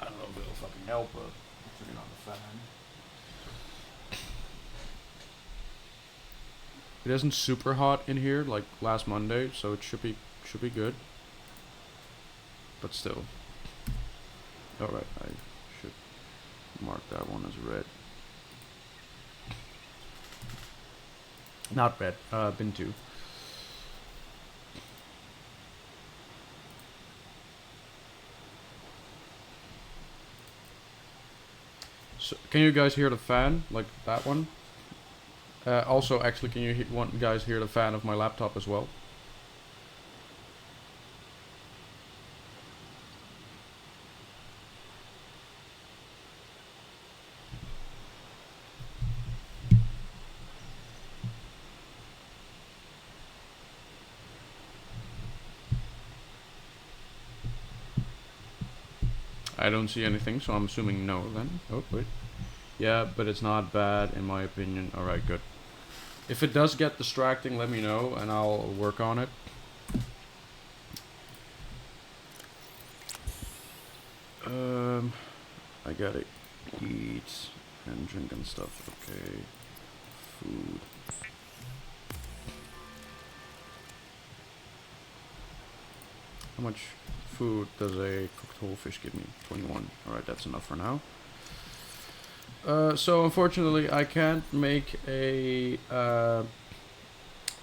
I don't know if it'll fucking help, but turning on the fan. It isn't super hot in here like last Monday, so it should be good. But still. Alright, I should mark that one as red. Not red, bin 2. So, can you guys hear the fan? Like that one? Also, actually, can you guys hear the fan of my laptop as well? I don't see anything, so I'm assuming no then. Oh, wait. Yeah, but it's not bad in my opinion. Alright, good. If it does get distracting, let me know and I'll work on it. I gotta eat and drink and stuff. Okay. Food. How much food does a cooked whole fish give me? 21. Alright, that's enough for now. So unfortunately I can't make an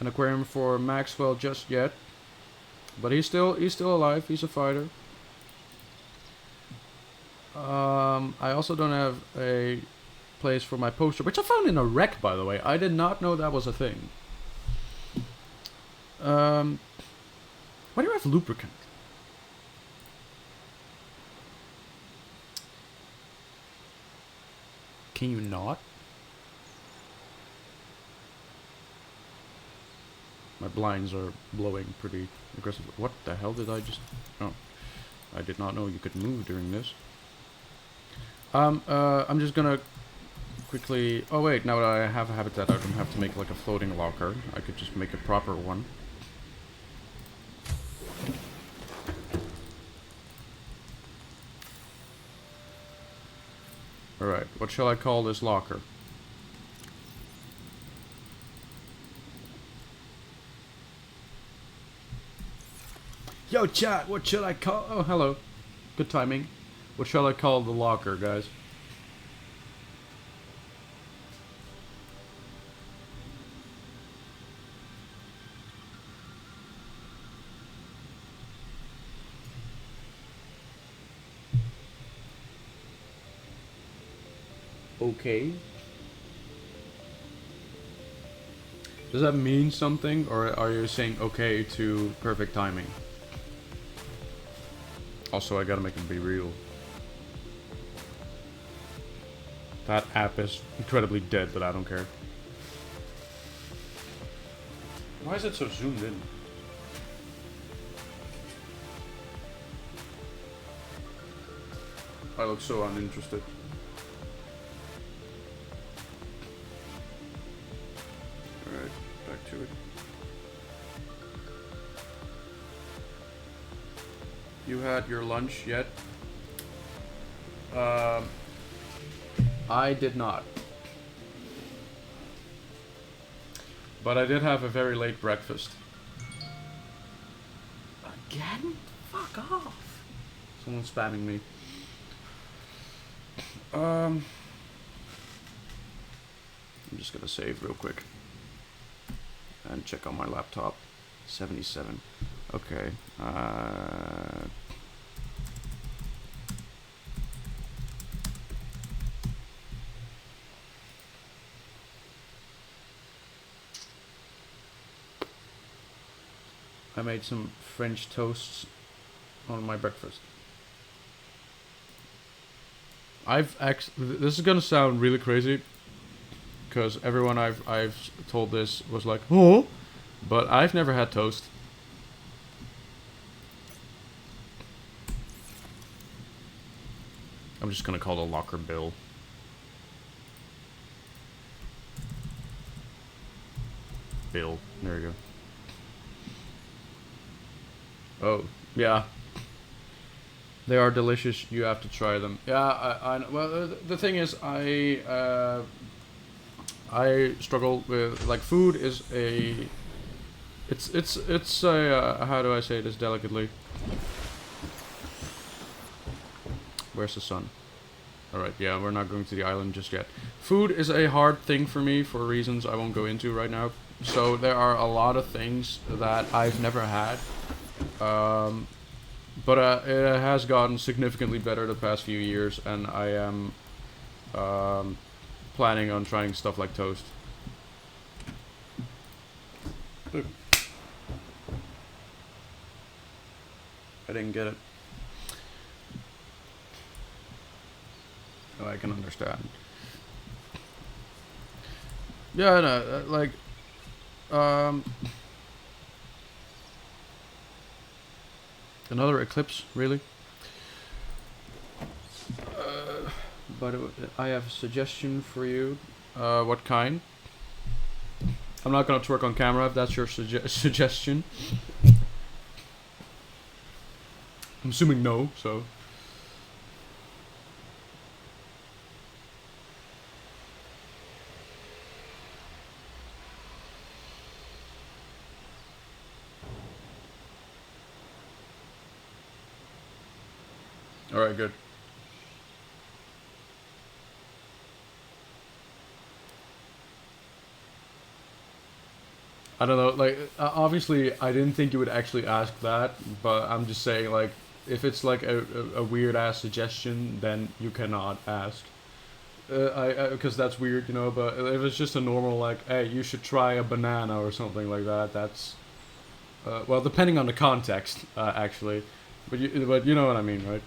aquarium for Maxwell just yet. But he's still alive, he's a fighter. I also don't have a place for my poster, which I found in a wreck, by the way. I did not know that was a thing. Why do you have lubricant? Can you not? My blinds are blowing pretty aggressively. What the hell did I just... Oh. I did not know you could move during this. I'm just gonna quickly... Oh wait, now that I have a habitat, I don't have to make like a floating locker. I could just make a proper one. Alright, what shall I call this locker? Yo chat, what should I call... Oh, hello. Good timing. What shall I call the locker, guys? okay. Does that mean something, or are you saying okay to perfect timing? Also, I gotta make it be real. That app is incredibly dead, but I don't care. Why is it so zoomed in? I look so uninterested. Alright, back to it. You had your lunch yet? I did not. But I did have a very late breakfast. Again? Fuck off. Someone's spamming me. I'm just gonna save real quick. And check on my laptop. 77. Okay. I made some French toasts on my breakfast. This is gonna sound really crazy, because everyone I've told this was like, oh, but I've never had toast. I'm just gonna call the locker Bill. Bill, there you go. Oh, yeah. They are delicious. You have to try them. Yeah, I well, the thing is, I struggle with, like, food is a, it's a, how do I say this delicately? Where's the sun? Alright, yeah, we're not going to the island just yet. Food is a hard thing for me for reasons I won't go into right now. So there are a lot of things that I've never had. But it has gotten significantly better the past few years, and I am planning on trying stuff like toast. Look. I didn't get it. Oh, I can understand. Yeah, no, like, another eclipse, really? But I have a suggestion for you. What kind? I'm not gonna twerk on camera if that's your suggestion. I'm assuming no, so. Alright, good. I don't know, like, obviously I didn't think you would actually ask that, but I'm just saying, like, if it's like a weird ass suggestion, then you cannot ask. Because that's weird, you know, but if it's just a normal, like, hey, you should try a banana or something like that, that's, well, depending on the context, actually, but you know what I mean, right?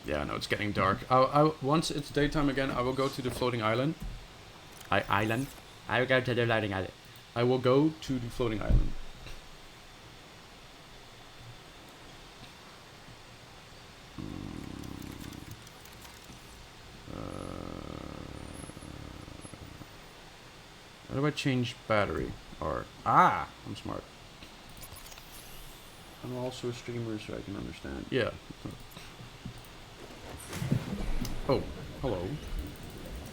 Yeah, I know it's getting dark. Once it's daytime again, I will go to the floating island. I will go to the floating island. I will go to the floating island. How do I change battery? Or I'm smart. I'm also a streamer, so I can understand. Yeah. Oh, hello.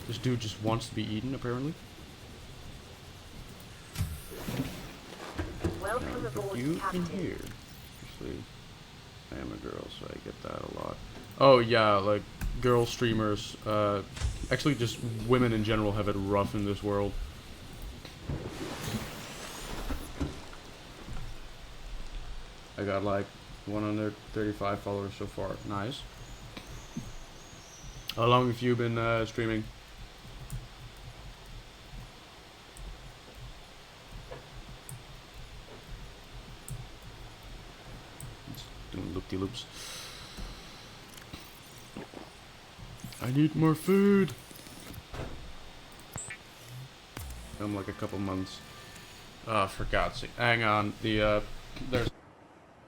This dude just wants to be eaten, apparently. Welcome aboard, You Captain. in here. Actually, I am a girl, so I get that a lot. Oh yeah, like girl streamers. Actually, just women in general have it rough in this world. I got like 135 followers so far. Nice. How long have you been streaming? Just doing loop-de-loops. I need more food. I'm like a couple months. For God's sake. Hang on. There's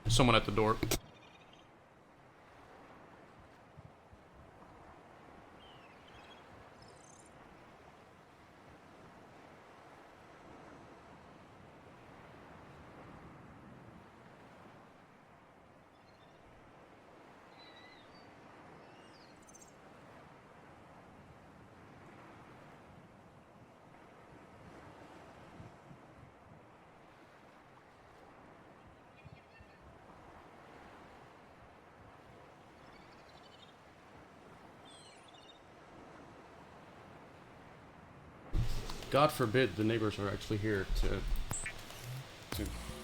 someone at the door. God forbid the neighbors are actually here to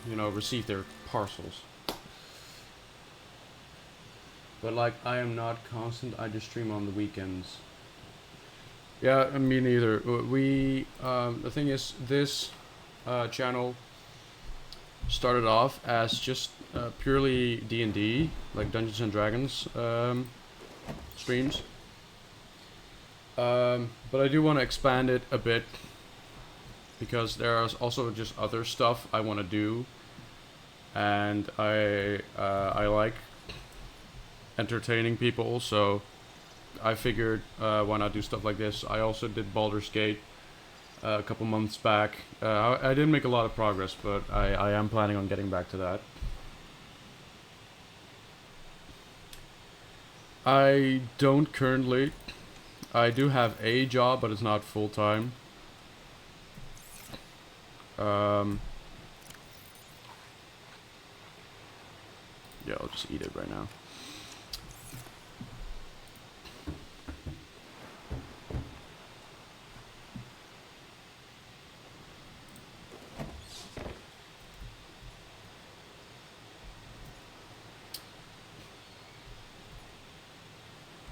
you know, receive their parcels. But like, I am not constant. I just stream on the weekends. Yeah, me neither. We the thing is, this channel started off as just purely D&D, like Dungeons and Dragons streams. But I do want to expand it a bit, because there is also just other stuff I want to do, and I like entertaining people, so I figured why not do stuff like this. I also did Baldur's Gate a couple months back. I didn't make a lot of progress, but I am planning on getting back to that. I don't currently. I do have a job, but it's not full-time. Yeah, I'll just eat it right now.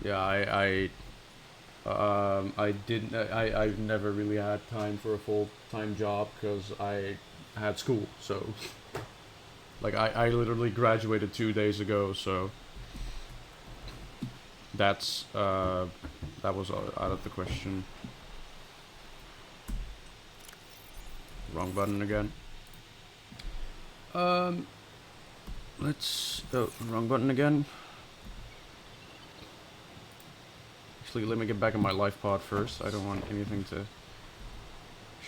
Yeah, I've never really had time for a full-time job because I had school, so like I literally graduated 2 days ago, so that's that was out of the question. Wrong button again. Let's wrong button again. Actually, let me get back in my life pod first. I don't want anything to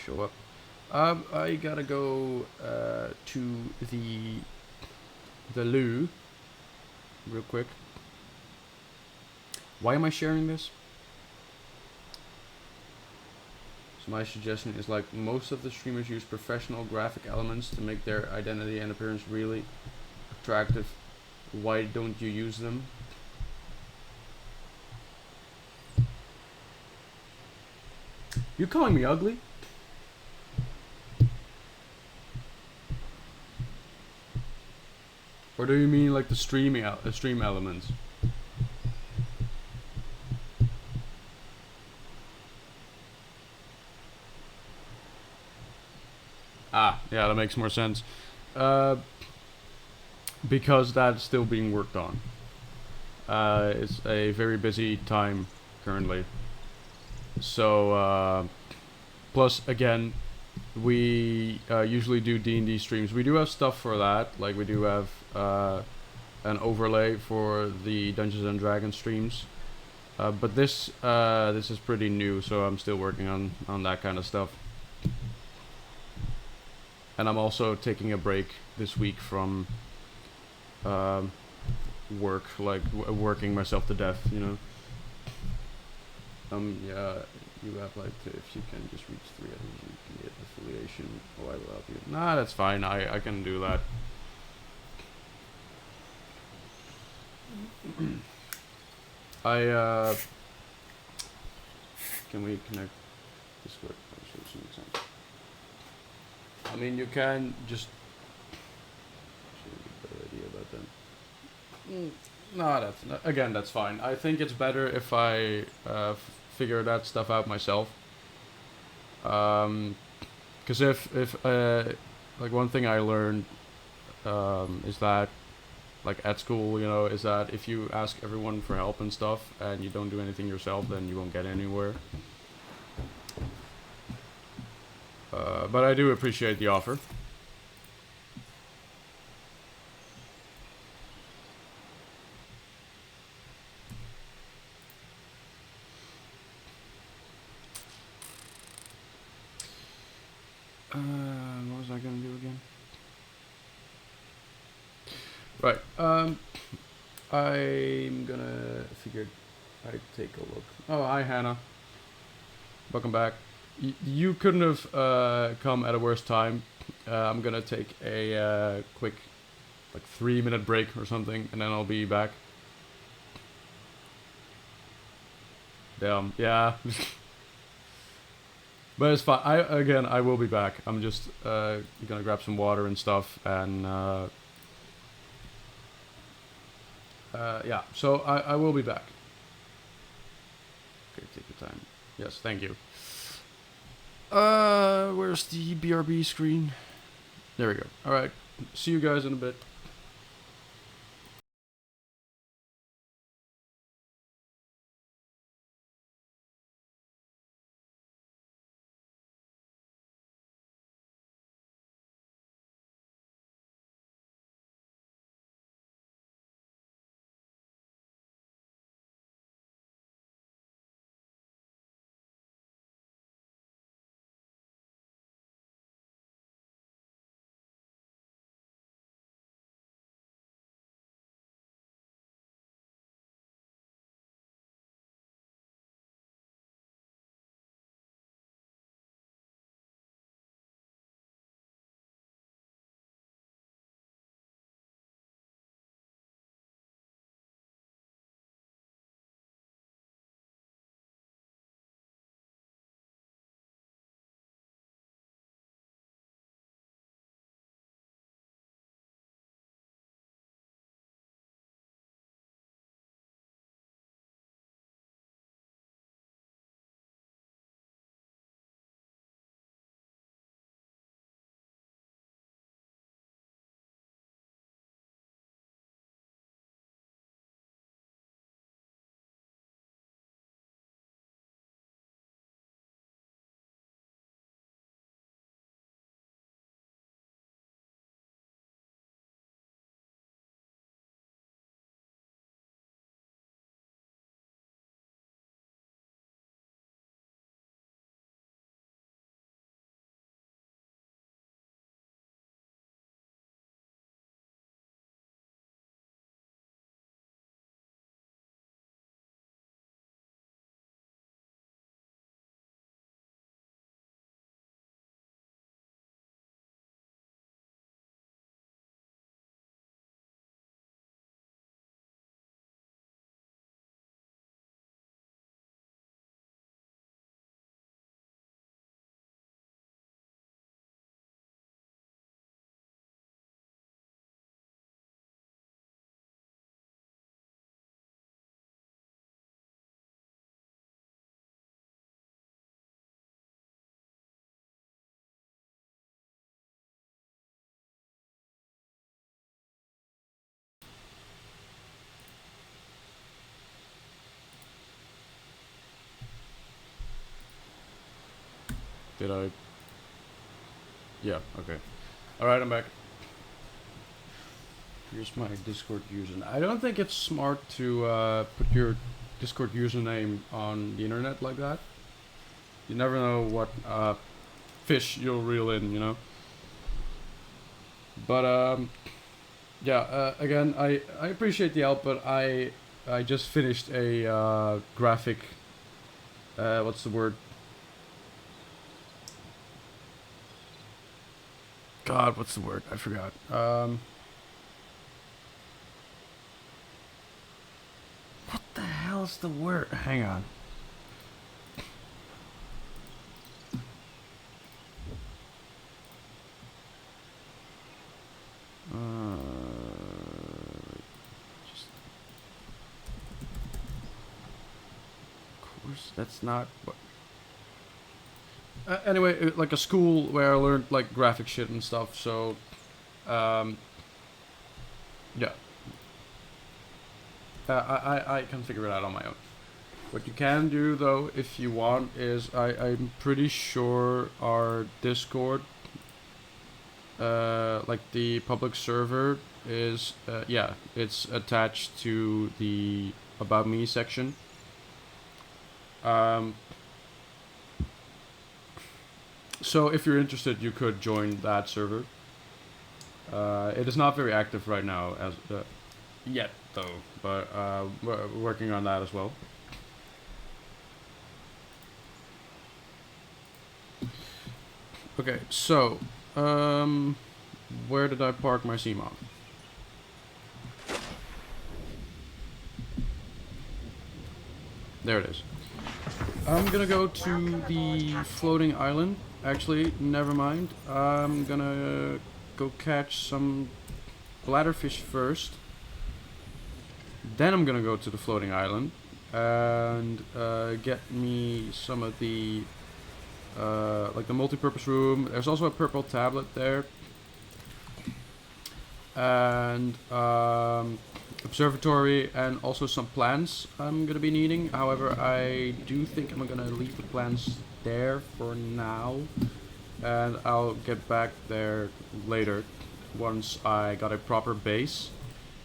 show up. I gotta go to the loo real quick. Why am I sharing this? So my suggestion is, like, most of the streamers use professional graphic elements to make their identity and appearance really attractive. Why don't you use them? You calling me ugly? Or do you mean like the stream elements? Ah, yeah, that makes more sense. Because that's still being worked on. It's a very busy time currently. So, plus again, we usually do D&D streams. We do have stuff for that. Like, we do have an overlay for the Dungeons and Dragons streams. But this is pretty new, so I'm still working on that kind of stuff. And I'm also taking a break this week from work, like working myself to death, you know. Yeah, you have like if you can just reach 3 others, you can get affiliation. Oh, I will help you. Nah, that's fine. I can do that. Can we connect Discord? I mean, you can just. No, again, that's fine. I think it's better if I figure that stuff out myself. Because if like one thing I learned is that like at school, you know, is that if you ask everyone for help and stuff and you don't do anything yourself, then you won't get anywhere. But I do appreciate the offer. What was I gonna do again? Right. I'm gonna figure I'd take a look. Oh, hi Hannah. Welcome back. You couldn't have come at a worse time. I'm gonna take a quick, like 3-minute break or something, and then I'll be back. Damn. Yeah. But it's fine. I will be back. I'm just gonna grab some water and stuff, and yeah. So I will be back. Okay, take your time. Yes, thank you. Where's the BRB screen? There we go. All right. See you guys in a bit. Did I? Yeah, okay. Alright, I'm back. Here's my Discord username. I don't think it's smart to put your Discord username on the internet like that. You never know what fish you'll reel in, you know? But, yeah, again, I appreciate the help, but I just finished a graphic, what's the word? God, what's the word? I forgot. What the hell's the word? Hang on. Just course. That's not what... anyway, like a school where I learned like graphic shit and stuff, so... yeah. I can figure it out on my own. What you can do, though, if you want, is I'm pretty sure our Discord, like the public server, is, yeah, it's attached to the About Me section. So if you're interested, you could join that server. It is not very active right now, as yet, though, but we're working on that as well. Okay, so, where did I park my Seamoth? There it is. I'm gonna go to the floating island. Actually, never mind. I'm gonna go catch some bladderfish first. Then I'm gonna go to the floating island and get me some of the like the multi-purpose room. There's also a purple tablet there, and observatory, and also some plants I'm gonna be needing. However, I do think I'm gonna leave the plants there for now, and I'll get back there later once I got a proper base,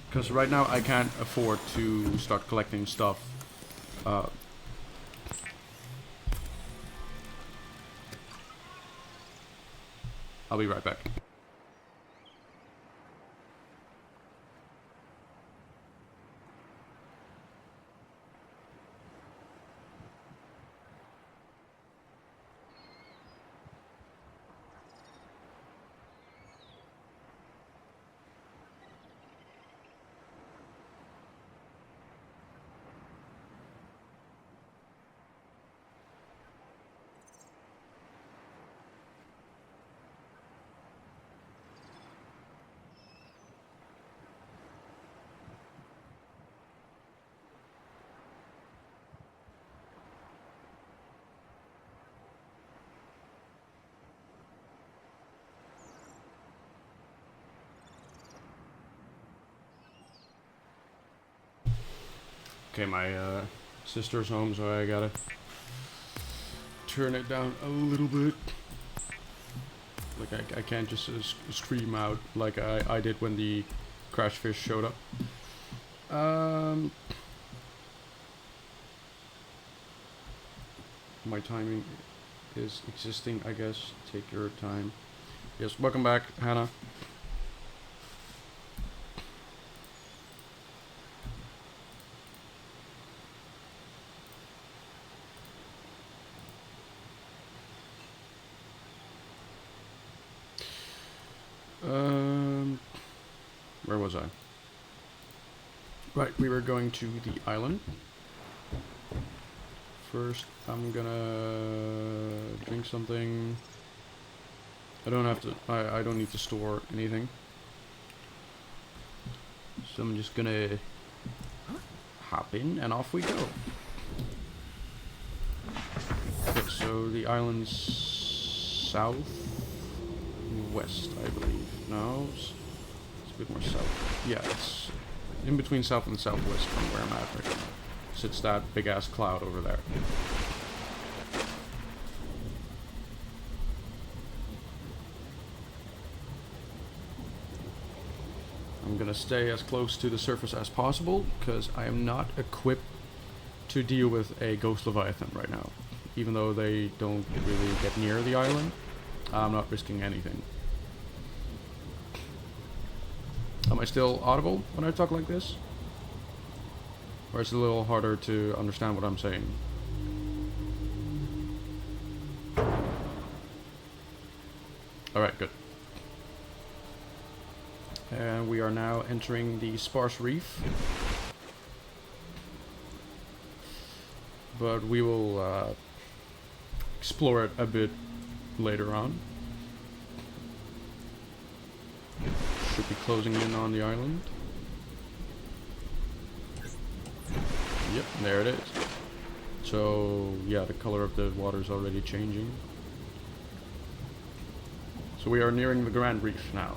because right now I can't afford to start collecting stuff. I'll be right back. Okay, my sister's home, so I gotta turn it down a little bit. Like I can't just scream out like I did when the crash fish showed up. My timing is existing, I guess. Take your time. Yes, welcome back, Hannah. Where was I? Right, we were going to the island. First, I'm gonna drink something. I don't have to. I don't need to store anything. So I'm just gonna hop in and off we go. Okay, so the island's southwest, I believe. No, it's a bit more south. Yeah, it's in between south and southwest from where I'm at right now. Sits that big ass cloud over there. I'm gonna stay as close to the surface as possible because I am not equipped to deal with a ghost leviathan right now. Even though they don't really get near the island, I'm not risking anything. Am I still audible when I talk like this? Or is it a little harder to understand what I'm saying? Alright, good. And we are now entering the sparse reef. But we will explore it a bit later on. Should be closing in on the island. Yep, there it is. So yeah, the color of the water is already changing. So we are nearing the Grand Reef now,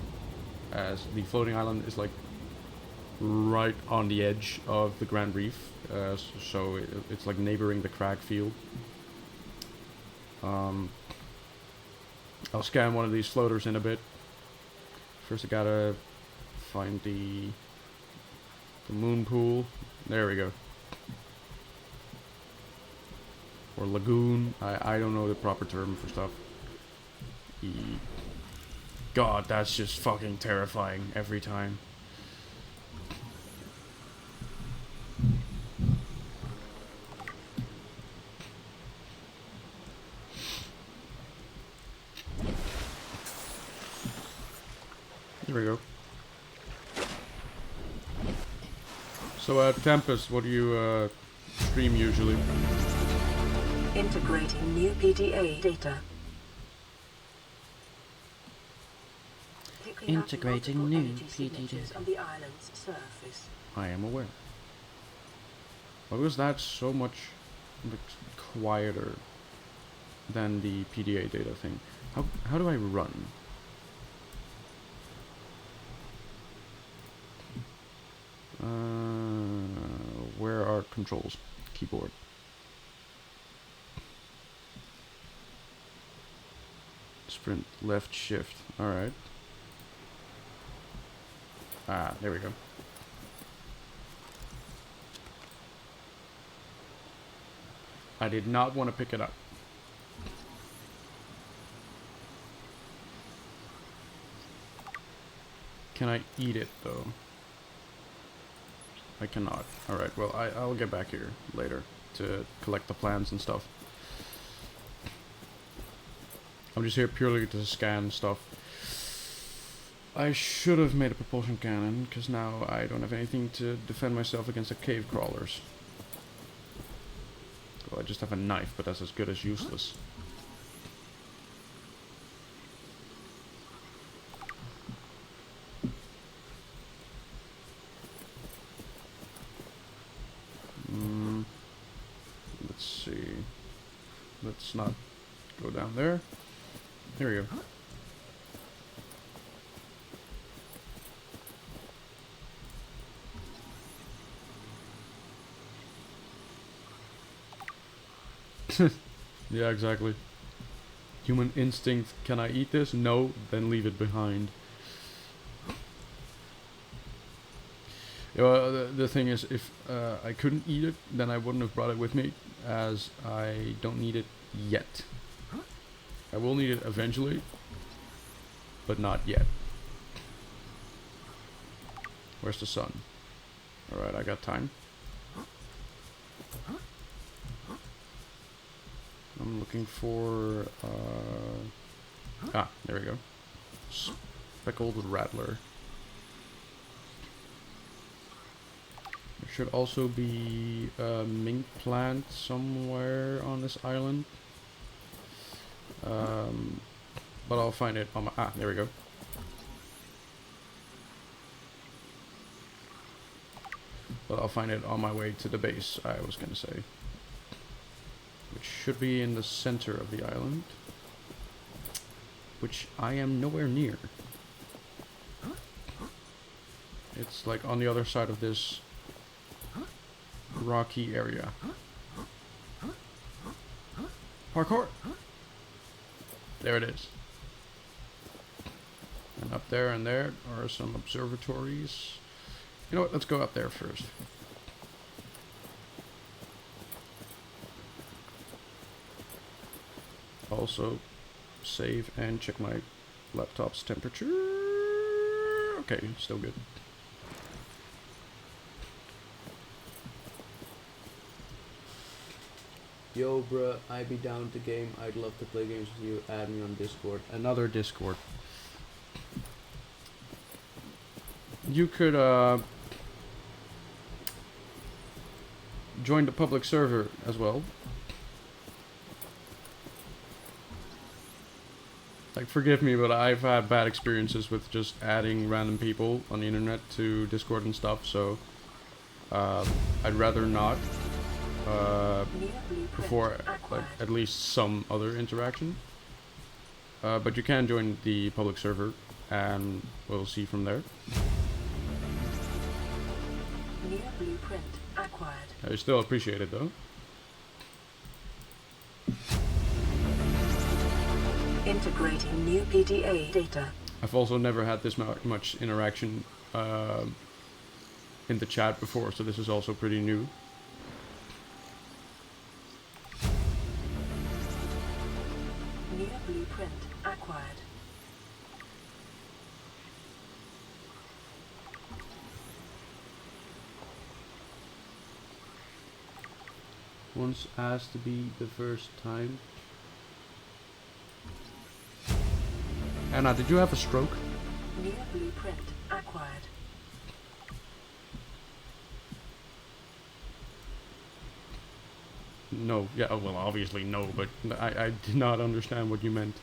as the floating island is like right on the edge of the Grand Reef, so it's like neighboring the crag field. I'll scan one of these floaters in a bit. First I gotta find the moon pool. There we go. Or lagoon. I don't know the proper term for stuff. God, that's just fucking terrifying every time. There we go. So, Tempest, what do you stream usually? Integrating new PDA data. Picking up Integrating multiple new energy signatures PDA. on the island's surface. I am aware. Why was that so much like, quieter than the PDA data thing? How do I run? Where are controls? Keyboard. Sprint left shift. Alright. Ah, there we go. I did not want to pick it up. Can I eat it though? I cannot. Alright, well I'll get back here later to collect the plans and stuff. I'm just here purely to scan stuff. I should have made a propulsion cannon, because now I don't have anything to defend myself against the cave crawlers. Well, I just have a knife, but that's as good as useless. Let's see. Let's not go down there. There we go. Yeah, exactly. Human instinct. Can I eat this? No, then leave it behind. Yeah, well, the thing is, if I couldn't eat it, then I wouldn't have brought it with me, as I don't need it yet. I will need it eventually, but not yet. Where's the sun? Alright, I got time. I'm looking for... ah, there we go. Speckled rattler. There should also be a mink plant somewhere on this island. But I'll find it on my... ah, there we go. But I'll find it on my way to the base, I was gonna say. Which should be in the center of the island. Which I am nowhere near. It's like on the other side of this rocky area. Parkour! There it is. And up there and there are some observatories. You know what, let's go up there first. Also, save and check my laptop's temperature. Okay, still good. Yo, bruh, I be down to game. I'd love to play games with you. Add me on Discord. Another Discord. You could, join the public server as well. Like, forgive me, but I've had bad experiences with just adding random people on the internet to Discord and stuff, so I'd rather not. New blueprint before acquired. like at least some other interaction. But you can join the public server, and we'll see from there. New blueprint acquired. I still appreciate it though. Integrating new PDA data. I've also never had this much interaction in the chat before, so this is also pretty new. New blueprint acquired. Once asked to be the first time. Anna, did you have a stroke? New blueprint acquired. No. Yeah, well, obviously no, but I did not understand what you meant.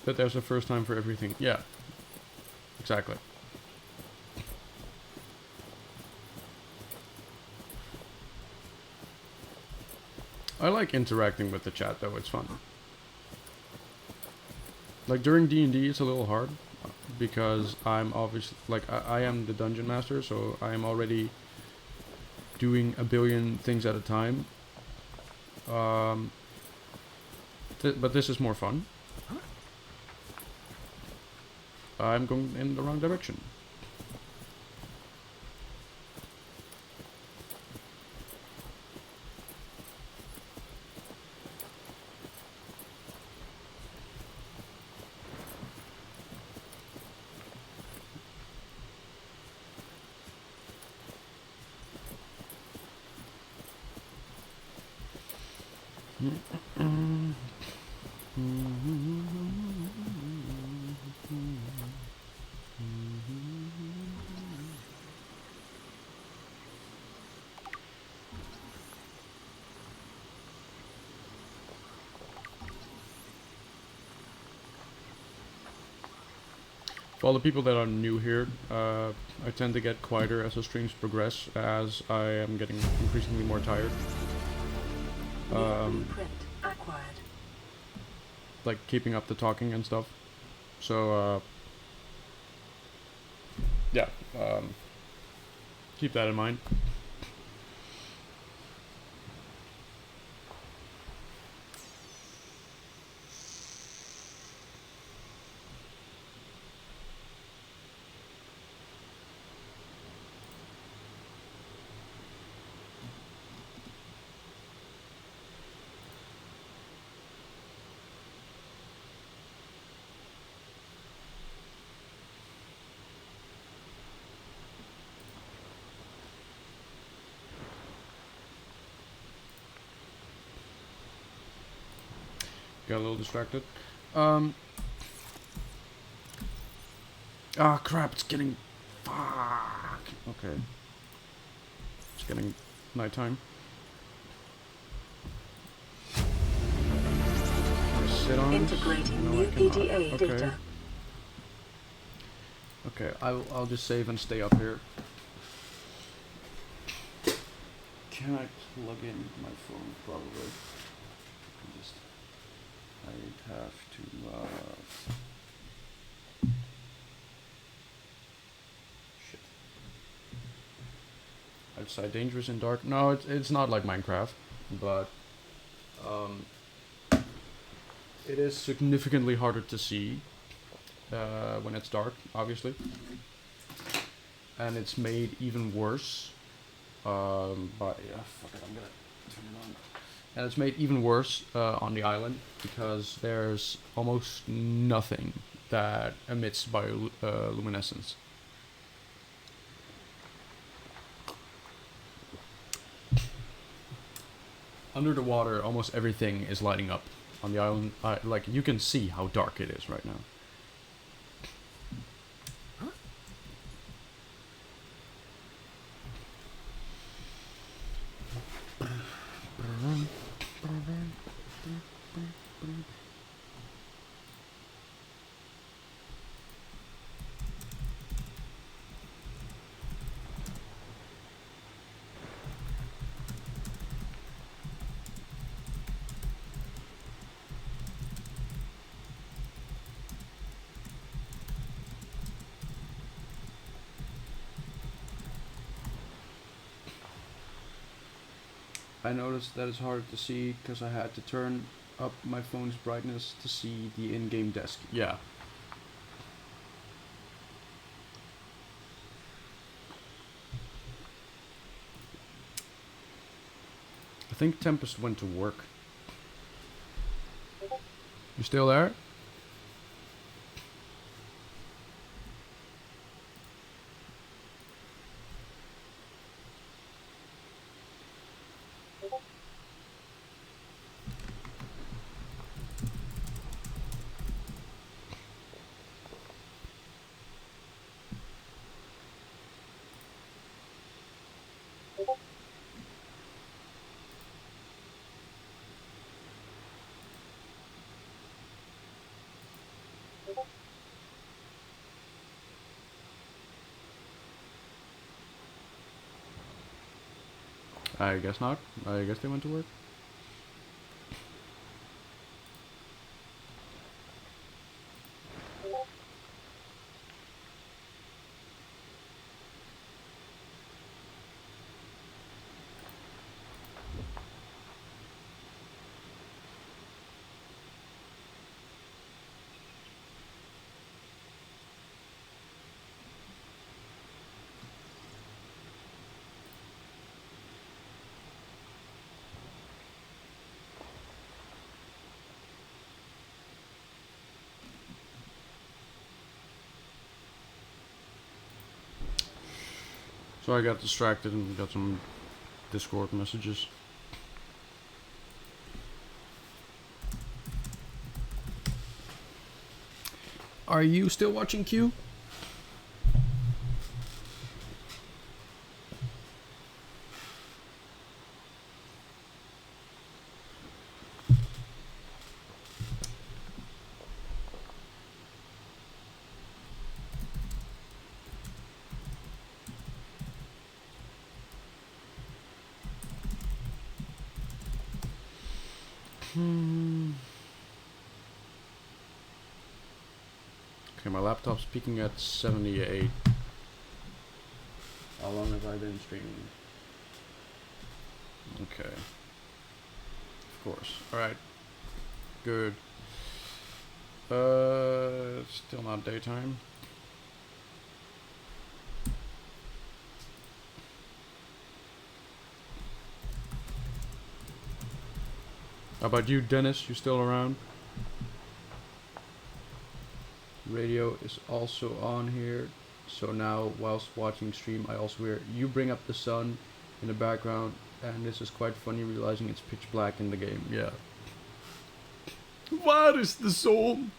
But there's a first time for everything. Yeah. Exactly. I like interacting with the chat though, it's fun. Like during D&D it's a little hard because I'm obviously like I am the dungeon master, so I am already doing a billion things at a time. But this is more fun. I'm going in the wrong direction. For all the people that are new here, I tend to get quieter as the streams progress, as I am getting increasingly more tired. Blueprint acquired. Like keeping up the talking and stuff. So, yeah, keep that in mind. Got a little distracted. Ah, crap, it's getting... Fuck. Okay. It's getting nighttime. Can I sit on this? Integrating No, new I cannot. PDA Okay. data. Okay, I'll just save and stay up here. Can I plug in my phone? Probably. I'd have to, shit. Outside dangerous and dark. No, it's not like Minecraft, but, it is significantly harder to see, when it's dark, obviously. And it's made even worse, by, yeah, fuck it, I'm gonna turn it on. And it's made even worse on the island because there's almost nothing that emits bioluminescence. Under the water, almost everything is lighting up on the island. Like you can see how dark it is right now. I noticed that it's hard to see because I had to turn up my phone's brightness to see the in-game desk. Yeah. I think Tempest went to work. You still there? I guess not. I guess they went to work. So I got distracted and got some Discord messages. Are you still watching Q? Okay, my laptop's peaking at 78. How long have I been streaming? Okay. Of course. Alright. Good. Still not daytime. How about you, Dennis? You still around? Radio is also on here. So now, whilst watching stream, I also hear you bring up the sun in the background, and this is quite funny realizing it's pitch black in the game. Yeah. Waar is de zon?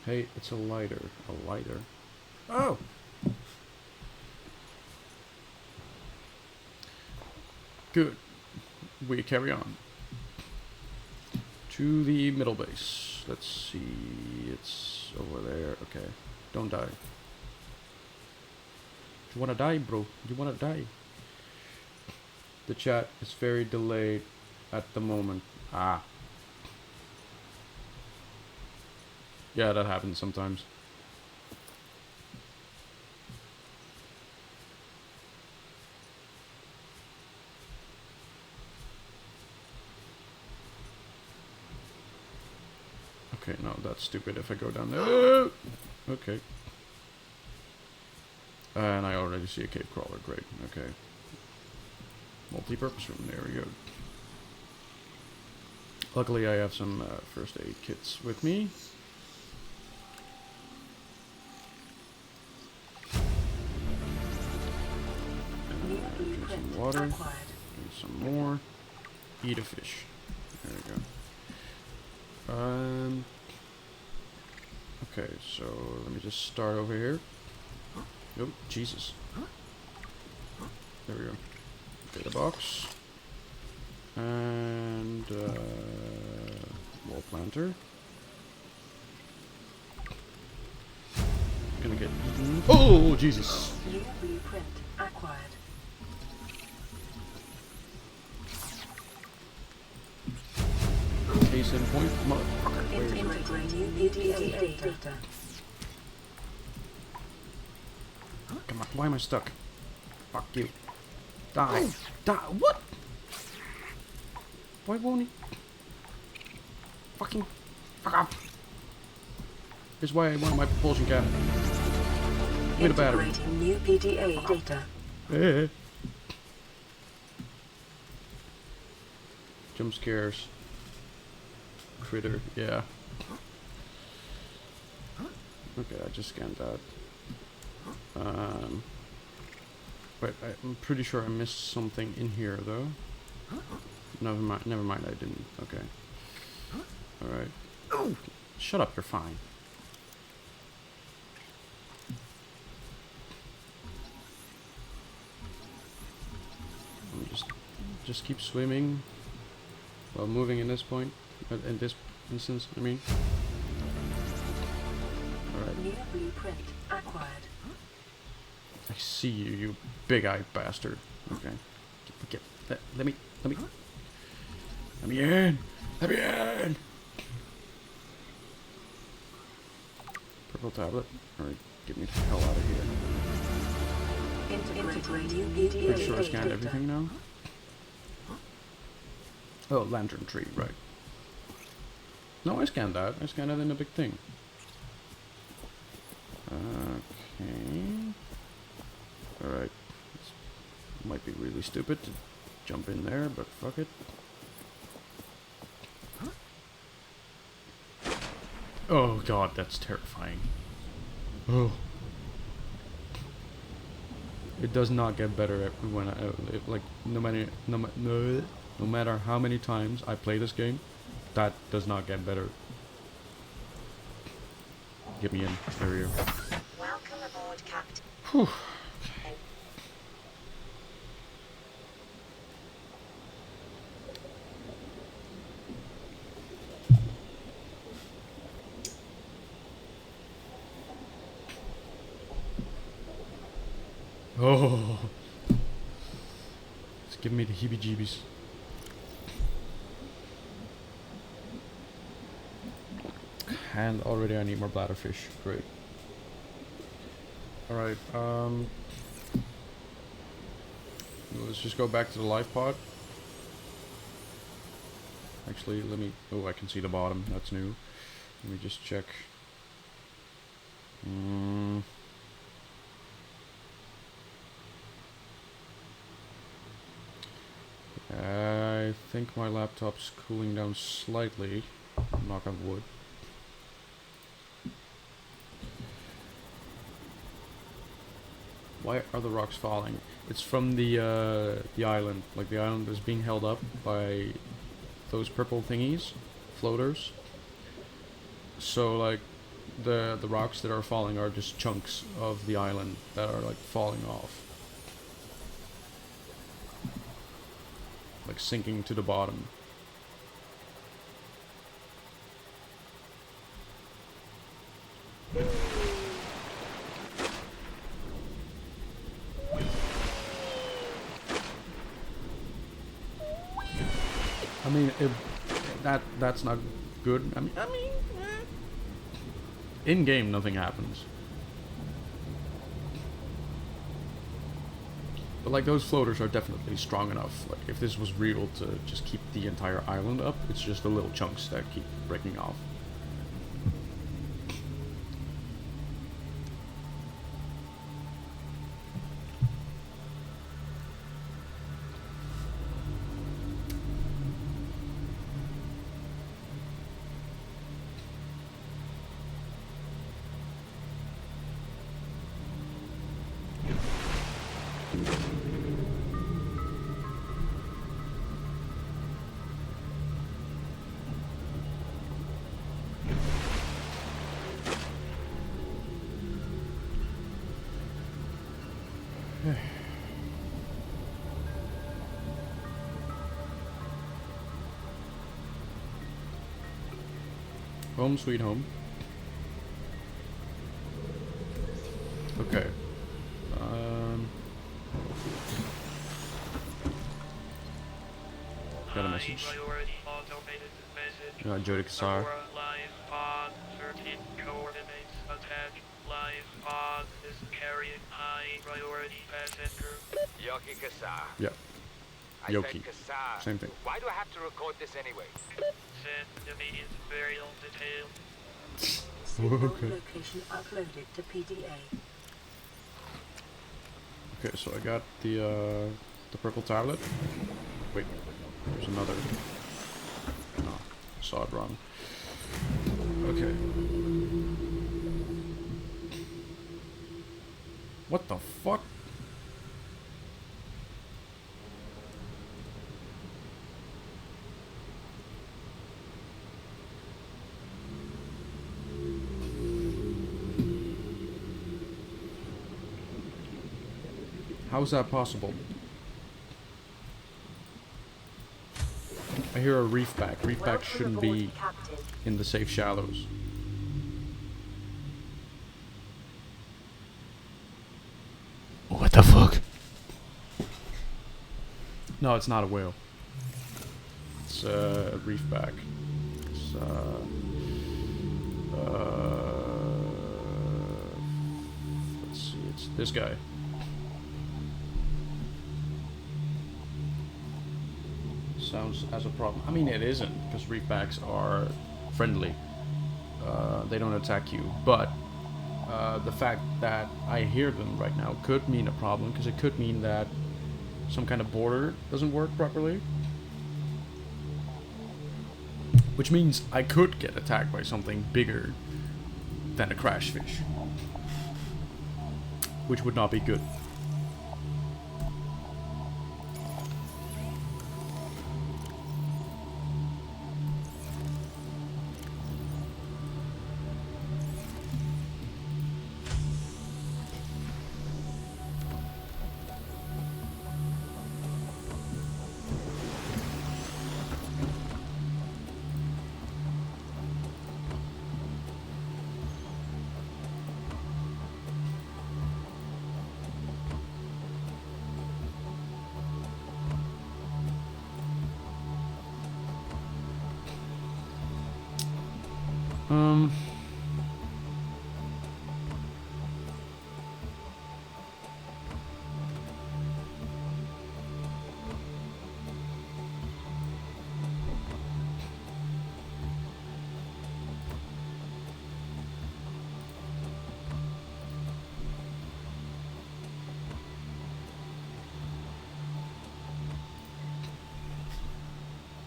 Hey, it's a lighter. A lighter? Oh! Good. We carry on. To the middle base. Let's see. It's over there. Okay. Don't die. You wanna die, bro? You wanna die? The chat is very delayed at the moment. Ah. Yeah, that happens sometimes. Okay, no, that's stupid if I go down there. Okay. And I already see a cave crawler. Great. Okay. Multi-purpose room. There we go. Luckily, I have some first aid kits with me. water. acquired. Need some more. Eat a fish. There we go. Okay, so let me just start over here. Oh, Jesus. There we go. Data box. And wall planter. Gonna get eaten. Oh, Jesus. New blueprint acquired. Case in point, motherfucker. Where is it? Integrate new EDA data. Come on, why am I stuck? Fuck you. Die. Die. What? Why won't he? Fucking. Fuck off. This is why I want my propulsion cannon. With a battery. Integrating new PDA data. Eh. Jump scares. Critter, yeah. Okay, I just scanned that. Wait, I'm pretty sure I missed something in here though. Never mind, I didn't. Okay. Alright. Shut up, you're fine. Let me just keep swimming while moving in this point. In this instance, I mean. Alright. New blueprint acquired. I see you, you big-eyed bastard. Okay. Let me in! Let me in! Purple tablet. Alright, get me the hell out of here. Integrate new PDA Pretty sure I scanned data. everything now. Oh, lantern tree, right. No, I scanned that. I scanned it in a big thing. Okay. Alright. This might be really stupid to jump in there, but fuck it. Oh god, that's terrifying. Oh. It does not get better when like no matter how many times I play this game, that does not get better. Get me in. There we go. Welcome aboard, Captain. Whew. Oh, it's giving me the heebie-jeebies. And already I need more bladderfish. Great. Alright, let's just go back to the life pod. Actually, let me... Oh, I can see the bottom. That's new. Let me just check. I think my laptop's cooling down slightly. Knock on wood. Why are the rocks falling? It's from the island. Like the island is being held up by those purple thingies, floaters. So like the rocks that are falling are just chunks of the island that are like falling off. Like sinking to the bottom. I mean, that's not good. I mean, in game nothing happens. But like those floaters are definitely strong enough. Like if this was real to just keep the entire island up, it's just the little chunks that keep breaking off. Home sweet home. Okay. Got a message. Jody Kassar. Live pod 13 coordinates attached. Live pod is carrying high priority passenger. Yoki Kassar. Yeah. I Yoki. said Kassar. Same thing. Why do I have to record this anyway? Send immediate burial detail. Signal Okay. location uploaded to PDA. Okay, so I got the purple tablet. Wait, there's another. No, saw it wrong. Okay. What the fuck? How is that possible? I hear a reef back. Reef back Welcome shouldn't aboard, be Captain. in the safe shallows. What the fuck? No, it's not a whale. It's a reef back. It's let's see, it's this guy. Sounds as a problem. I mean, it isn't, because reefbacks are friendly. They don't attack you. But the fact that I hear them right now could mean a problem, because it could mean that some kind of border doesn't work properly. Which means I could get attacked by something bigger than a crash fish. Which would not be good.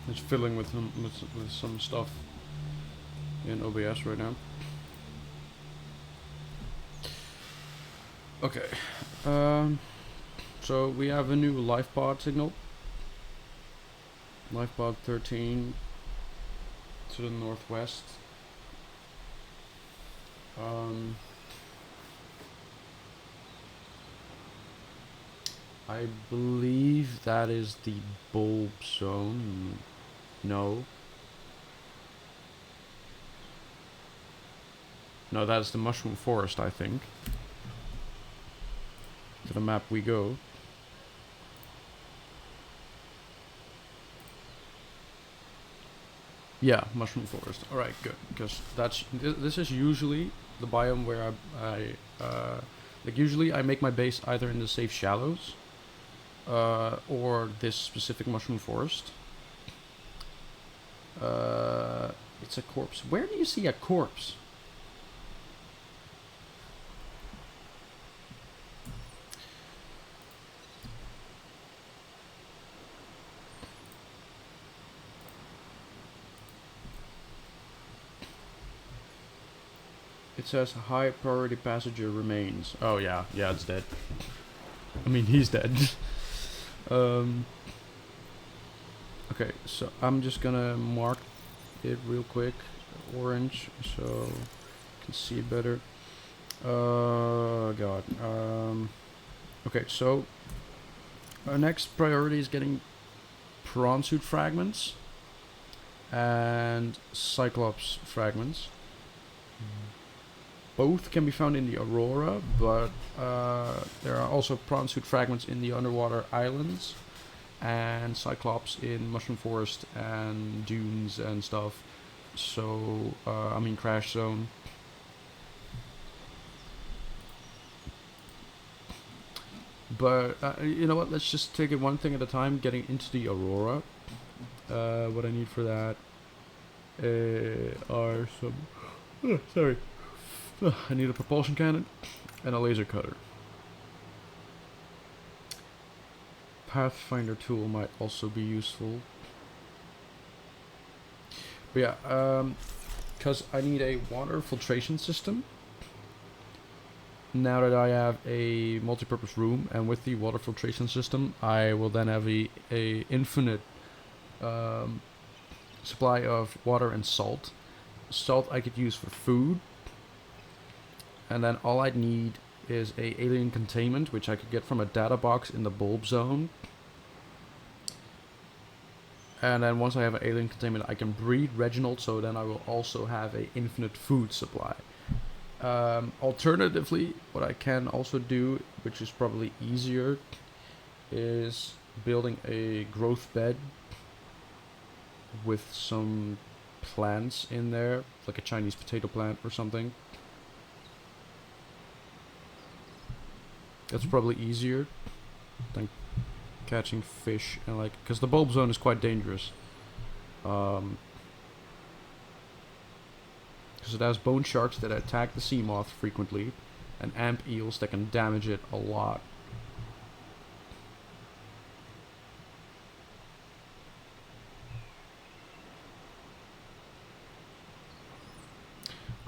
It's filling with some stuff in OBS right now. Okay, so we have a new life pod signal. Life pod 13 to the northwest. I believe that is the bulb zone. No. No, that's the mushroom forest, I think. To the map we go. Yeah, mushroom forest. Alright, good. Because that's this is usually the biome where like usually I make my base either in the safe shallows or this specific mushroom forest. It's a corpse. Where do you see a corpse? It says high priority passenger remains. Oh yeah, yeah, it's dead. I mean, he's dead. Okay, so I'm just gonna mark it real quick, orange, so you can see it better. God. Okay, so our next priority is getting prawn suit fragments. and Cyclops fragments. Both can be found in the Aurora, but there are also prawn suit fragments in the underwater islands, and Cyclops in Mushroom Forest and dunes and stuff. So, I mean Crash Zone. But, you know what, let's just take it one thing at a time, getting into the Aurora. What I need for that are some... sorry. I need a propulsion cannon and a laser cutter. Pathfinder tool might also be useful. But yeah, because I need a water filtration system. Now that I have a multi-purpose room, and with the water filtration system, I will then have a infinite supply of water and salt. Salt I could use for food. And then all I'd need is a alien containment, which I could get from a data box in the bulb zone. And then once I have an alien containment, I can breed Reginald, so then I will also have a infinite food supply. Alternatively, what I can also do, which is probably easier, is building a growth bed with some plants in there, like a Chinese potato plant or something. That's probably easier than catching fish, and like, because the bulb zone is quite dangerous. Because it has bone sharks that attack the sea moth frequently, and amp eels that can damage it a lot.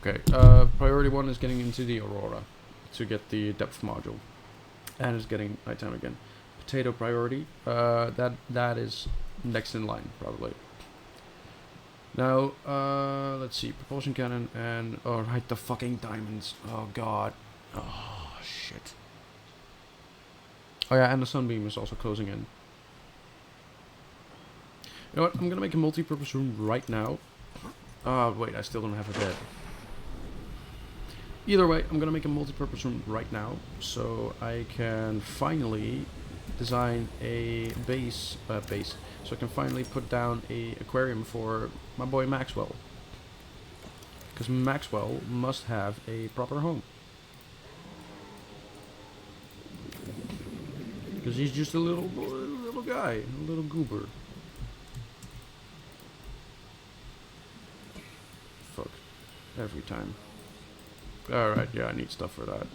Okay, priority 1 is getting into the Aurora to get the depth module. And it's getting nighttime again. Potato priority, that is next in line, probably. Now, let's see, propulsion cannon and, oh right, the fucking diamonds. Oh god. Oh shit. Oh yeah, and the sunbeam is also closing in. You know what, I'm gonna make a multi-purpose room right now. Wait, I still don't have a bed. Either way, I'm gonna make a multi-purpose room right now, so I can finally design a base, so I can finally put down a aquarium for my boy Maxwell. Because Maxwell must have a proper home. Because he's just a little guy, a little goober. Fuck. Every time. Alright, yeah, I need stuff for that.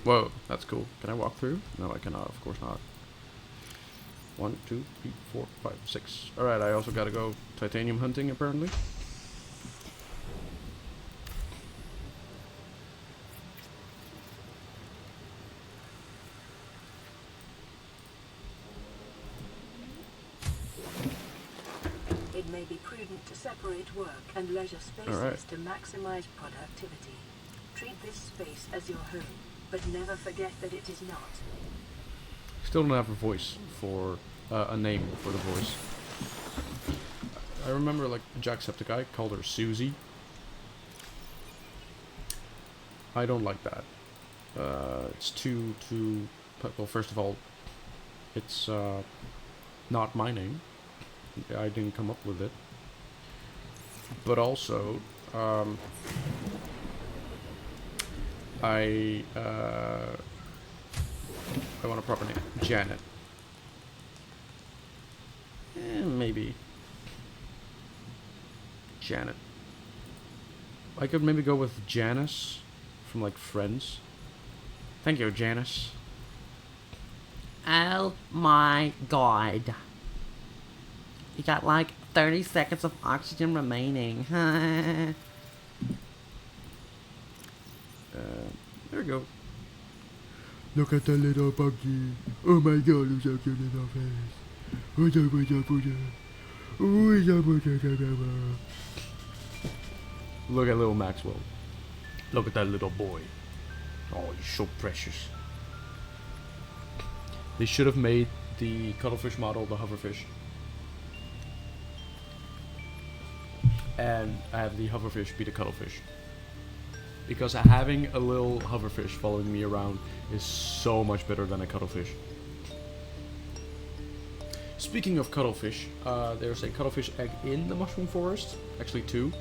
Whoa, that's cool. Can I walk through? No, I cannot, of course not. 1, 2, 3, 4, 5, 6. Alright, I also gotta go titanium hunting, apparently. It may be prudent to separate work and leisure spaces to maximize productivity. Treat this space as your home, but never forget that it is not. Still don't have a voice for a name for the voice. I remember like Jacksepticeye called her Susie. I don't like that. It's too. Well, first of all, it's not my name. I didn't come up with it. But also, I want a proper name. Janet. Maybe. Janet. I could maybe go with Janice from like Friends. Thank you, Janice. Oh my god. You got like 30 seconds of oxygen remaining. There we go. Look at the little buggy. Oh my god, look so cute in her face. Look at little Maxwell. Look at that little boy. Oh, he's so precious. They should have made the cuttlefish model, the hoverfish. And I have the hoverfish be the cuttlefish. Because having a little hoverfish following me around is so much better than a cuttlefish. Speaking of cuttlefish, there's a cuttlefish egg in the mushroom forest. Actually 2.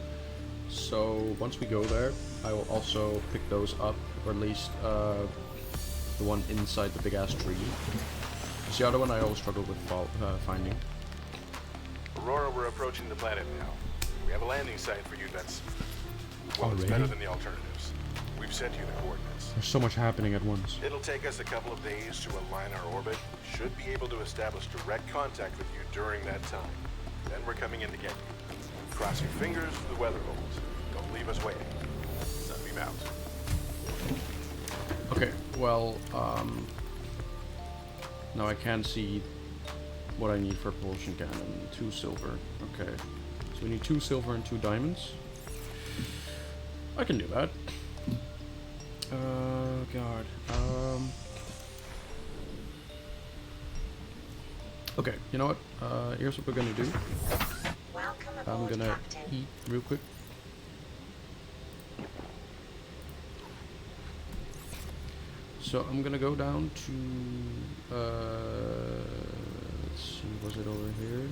So once we go there, I will also pick those up, or at least the one inside the big ass tree. Because the other one I always struggle with finding. Aurora, we're approaching the planet now. We have a landing site for you that's... well, it's Already? better than the alternatives. We've sent you the coordinates. There's so much happening at once. It'll take us a couple of days to align our orbit. Should be able to establish direct contact with you during that time. Then we're coming in to get you. Cross your fingers for the weather holds. Don't leave us waiting. Sunbeam out. Okay, well, now I can see what I need for a propulsion cannon. 2 silver. Okay. So we need 2 silver and 2 diamonds. I can do that. God. Okay, you know what? Here's what we're gonna do. Welcome I'm aboard, gonna Captain. eat real quick. So I'm gonna go down to let's see, was it over here?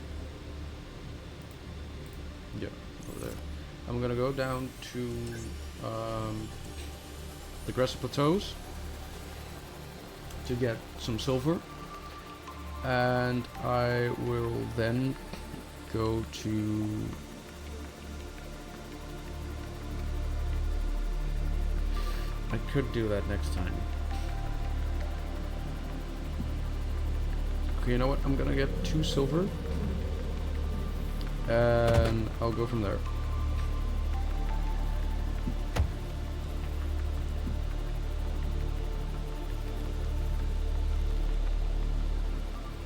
Yeah, over there. I'm gonna go down to the Grassy Plateaus to get some silver, and I will then go to I could do that next time. Okay, you know what? I'm gonna get 2 silver and I'll go from there.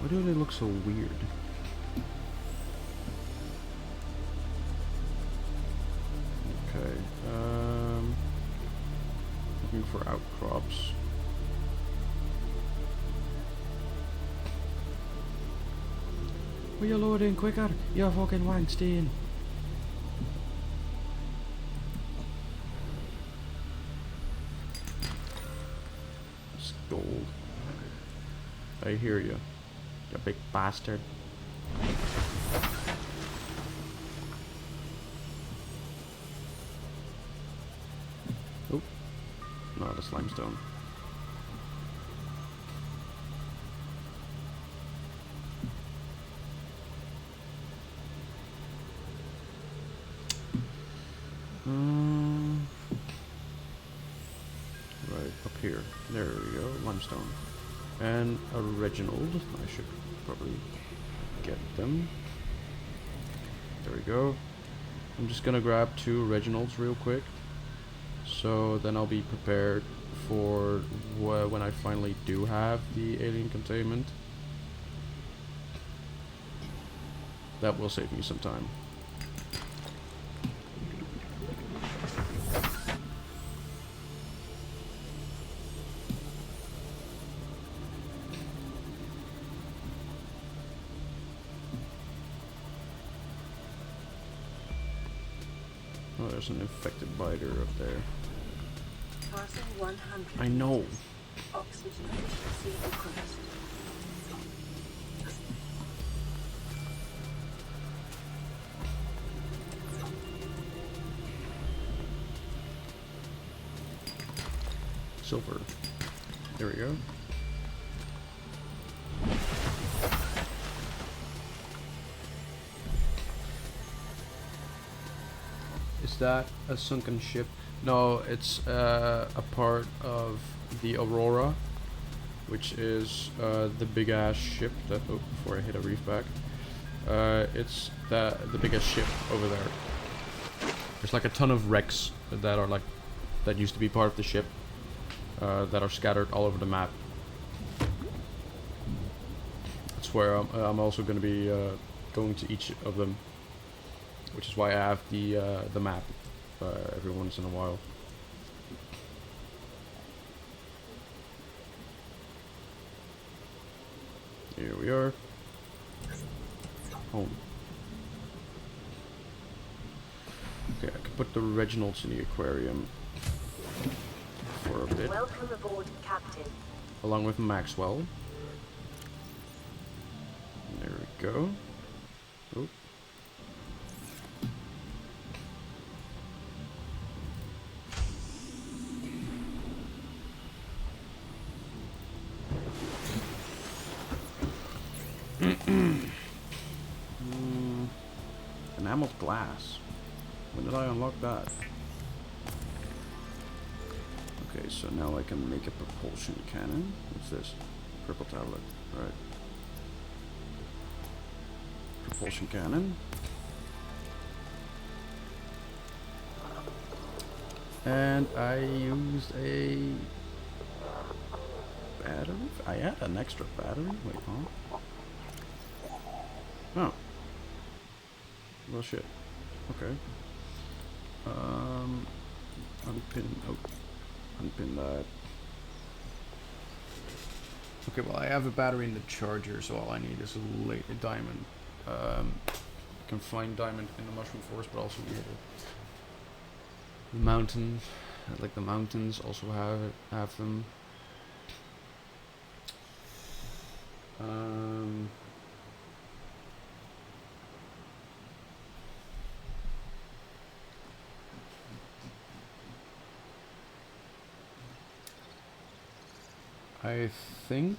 Why do they look so weird? Okay, looking for outcrops. Will you load in quicker? You're fucking Wangstein. It's gold. I hear you. You big bastard. Oh. No, that's limestone. Right, up here. There we go, limestone. And a Reginald. I should probably get them. There we go. I'm just gonna grab 2 Reginalds real quick. So then I'll be prepared for when I finally do have the alien containment. That will save me some time. Oh, there's an infected biter up there. Passing 100 I know. meters. Oxygen efficiency increased. Silver. There we go. Is that a sunken ship? No, it's a part of the Aurora, which is the big ass ship that. Oh, before I hit a reef back, it's the biggest ship over there. There's like a ton of wrecks that are that used to be part of the ship that are scattered all over the map. That's where I'm also going to be going to each of them, which is why I have the map every once in a while. Here we are. Home. Okay, I can put the Reginalds in the aquarium for a bit. Welcome aboard, Captain. Along with Maxwell. There we go. Oh. Enameled glass. When did I unlock that? Okay, so now I can make a propulsion cannon. What's this? Purple tablet. Right. Propulsion cannon. And I used a battery? I had an extra battery? Wait, huh? Oh. Well, shit. Okay. Unpin. Oh. Unpin that. Okay, well, I have a battery in the charger, so all I need is a diamond. I can find diamond in the mushroom forest, but also the mountain, like the mountains, also have them. I think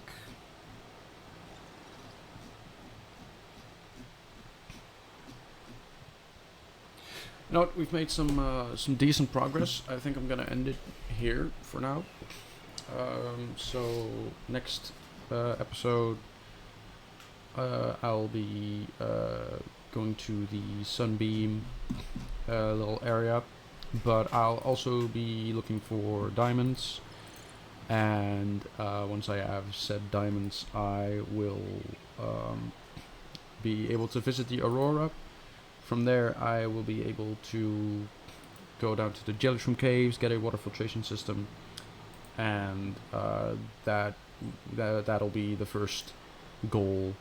you know what, we've made some decent progress. I think I'm gonna end it here for now. So next episode I'll be going to the Sunbeam little area, but I'll also be looking for diamonds. And once I have said diamonds, I will be able to visit the Aurora. From there, I will be able to go down to the Jellyshroom Caves, get a water filtration system, and that'll be the first goal,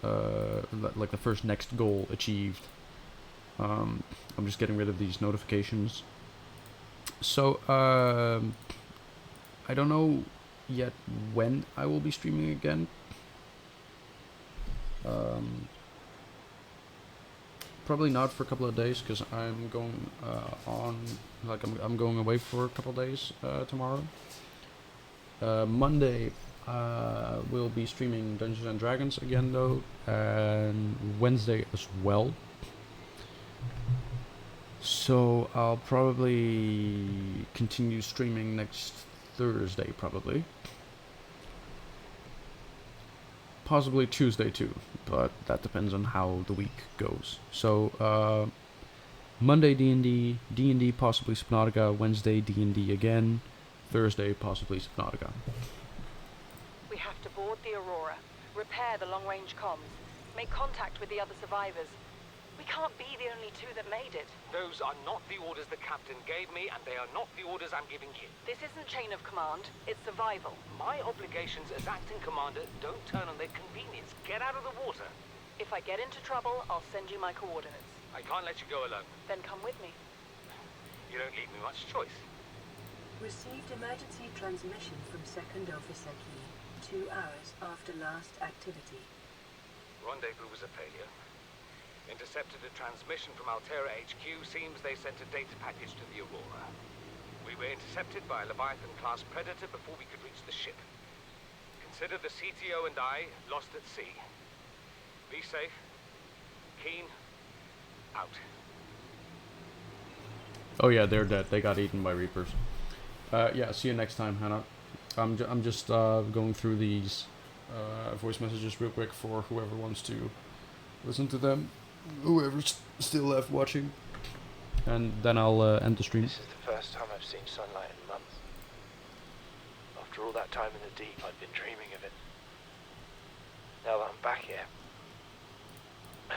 like the first next goal achieved. I'm just getting rid of these notifications. So, I don't know yet when I will be streaming again. Probably not for a couple of days, because I'm going I'm going away for a couple of days tomorrow. Monday we'll be streaming Dungeons and Dragons again though, and Wednesday as well. So I'll probably continue streaming next Thursday, probably. Possibly Tuesday too, but that depends on how the week goes. So Monday D&D, D&D possibly Subnautica, Wednesday D&D again, Thursday possibly Subnautica. We have to board the Aurora, repair the long-range comms, make contact with the other survivors. We can't be the only two that made it. Those are not the orders the captain gave me, and they are not the orders I'm giving you. This isn't chain of command, it's survival. My obligations as acting commander don't turn on their convenience. Get out of the water. If I get into trouble, I'll send you my coordinates. I can't let you go alone. Then come with me. You don't leave me much choice. Received emergency transmission from Second Officer Key 2 hours after last activity. Rendezvous was a failure. Intercepted a transmission from Altera HQ. Seems they sent a data package to the Aurora. We were intercepted by a Leviathan-class Predator before we could reach the ship. Consider the CTO and I lost at sea. Be safe. Keen. Out. Oh yeah, they're dead. They got eaten by Reapers. Yeah, see you next time, Hannah. I'm just going through these voice messages real quick for whoever wants to listen to them. Whoever's still left watching. And then I'll end the stream. This is the first time I've seen sunlight in months. After all that time in the deep, I'd been dreaming of it. Now that I'm back here, I'm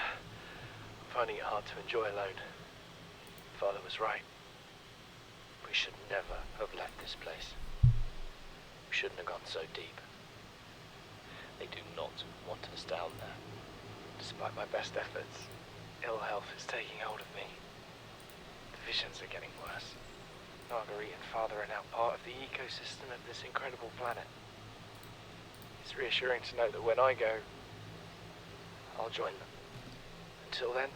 finding it hard to enjoy alone. Father was right. We should never have left this place. We shouldn't have gone so deep. They do not to want us down there. Despite my best efforts, ill health is taking hold of me. The visions are getting worse. Marguerite and Father are now part of the ecosystem of this incredible planet. It's reassuring to know that when I go, I'll join them. Until then,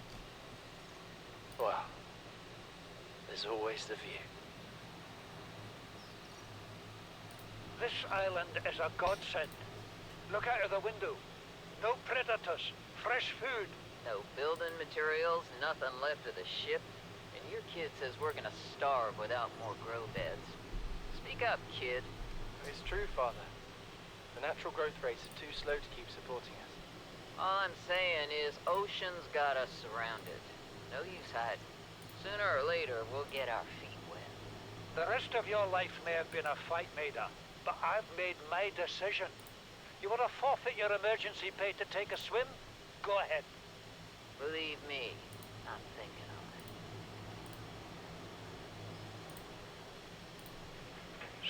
well, there's always the view. This island is a godsend. Look out of the window. No predators, fresh food. No building materials, nothing left of the ship. And your kid says we're gonna starve without more grow beds. Speak up, kid. It's true, Father. The natural growth rates are too slow to keep supporting us. All I'm saying is ocean's got us surrounded. No use hiding. Sooner or later, we'll get our feet wet. The rest of your life may have been a fight, Maida, but I've made my decision. You want to forfeit your emergency pay to take a swim? Go ahead. Believe me, I'm thinking on it.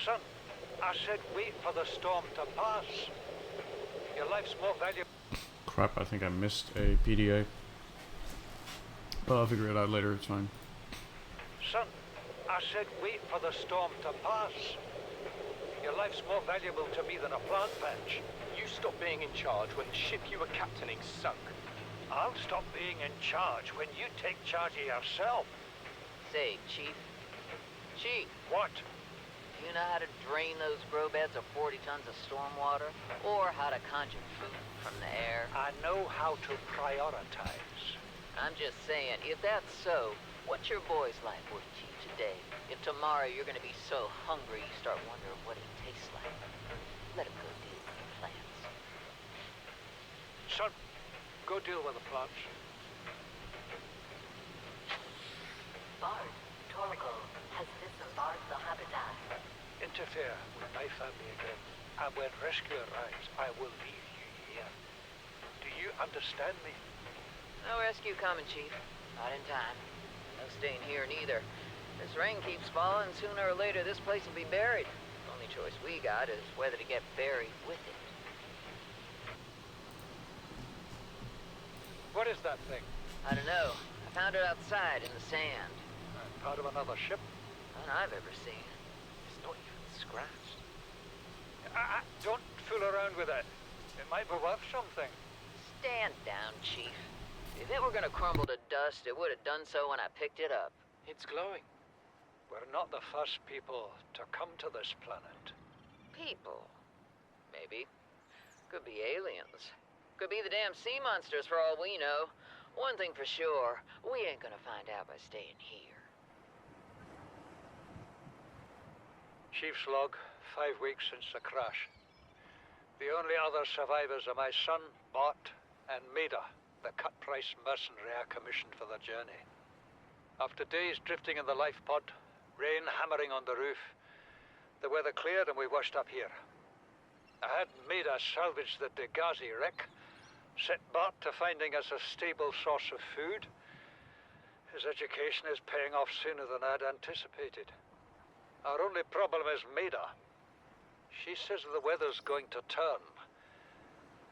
Son, I said wait for the storm to pass. Your life's more valuable. Crap, I think I missed a PDA. But I'll figure it out later, it's fine. Son, I said wait for the storm to pass. Your life's more valuable to me than a plant patch. You stopped being in charge when the ship you were captaining sunk. I'll stop being in charge when you take charge of yourself. Say, Chief. Chief! What? Do you know how to drain those grow beds of 40 tons of stormwater? Or how to conjure food from the air? I know how to prioritize. I'm just saying, if that's so, what's your boy's life worth to you today? If tomorrow you're gonna be so hungry you start wondering what it tastes like, let him go deal with the plants. Son, go deal with the plants. Bard, Torgo has disembarked the habitat. Interfere with my family again, and when rescue arrives, I will leave you here. Do you understand me? No rescue coming, Chief. Not in time. No staying here neither. This rain keeps falling, sooner or later this place will be buried. The only choice we got is whether to get buried with it. What is that thing? I don't know. I found it outside in the sand. Part of another ship? None I've ever seen. It's not even scratched. Don't fool around with it. It might be worth something. Stand down, Chief. If it were gonna crumble to dust, it would have done so when I picked it up. It's glowing. We're not the first people to come to this planet. People. Maybe. Could be aliens. Could be the damn sea monsters for all we know. One thing for sure, we ain't gonna find out by staying here. Chief's log, 5 weeks since the crash. The only other survivors are my son, Bart, and Maida, the cut-price mercenary I commissioned for the journey. After days drifting in the life pod, rain hammering on the roof, the weather cleared and we washed up here. I had Maida salvage the Degazi wreck, set Bart to finding us a stable source of food. His education is paying off sooner than I'd anticipated. Our only problem is Maida. She says the weather's going to turn.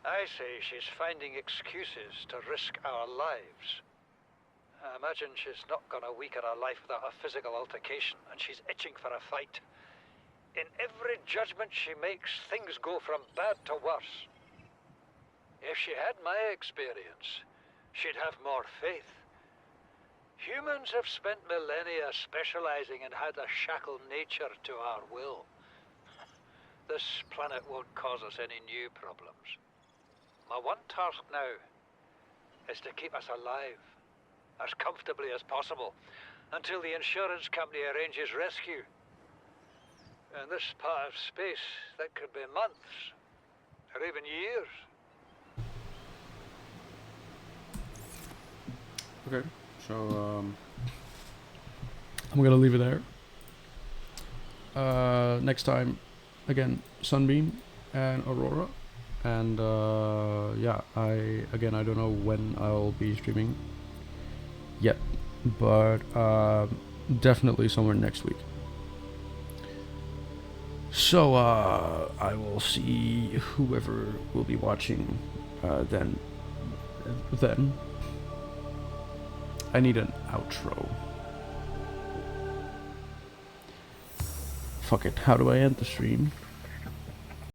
I say she's finding excuses to risk our lives. I imagine she's not gonna weaken her life without a physical altercation, and she's itching for a fight. In every judgment she makes, things go from bad to worse. If she had my experience, she'd have more faith. Humans have spent millennia specializing in how to shackle nature to our will. This planet won't cause us any new problems. My one task now is to keep us alive, as comfortably as possible, until the insurance company arranges rescue. In this part of space, that could be months, or even years. Okay, so I'm gonna leave it there. Next time, again, Sunbeam and Aurora, and yeah, I don't know when I'll be streaming yet, but definitely somewhere next week. So, I will see whoever will be watching, then. I need an outro. Fuck it, how do I end the stream?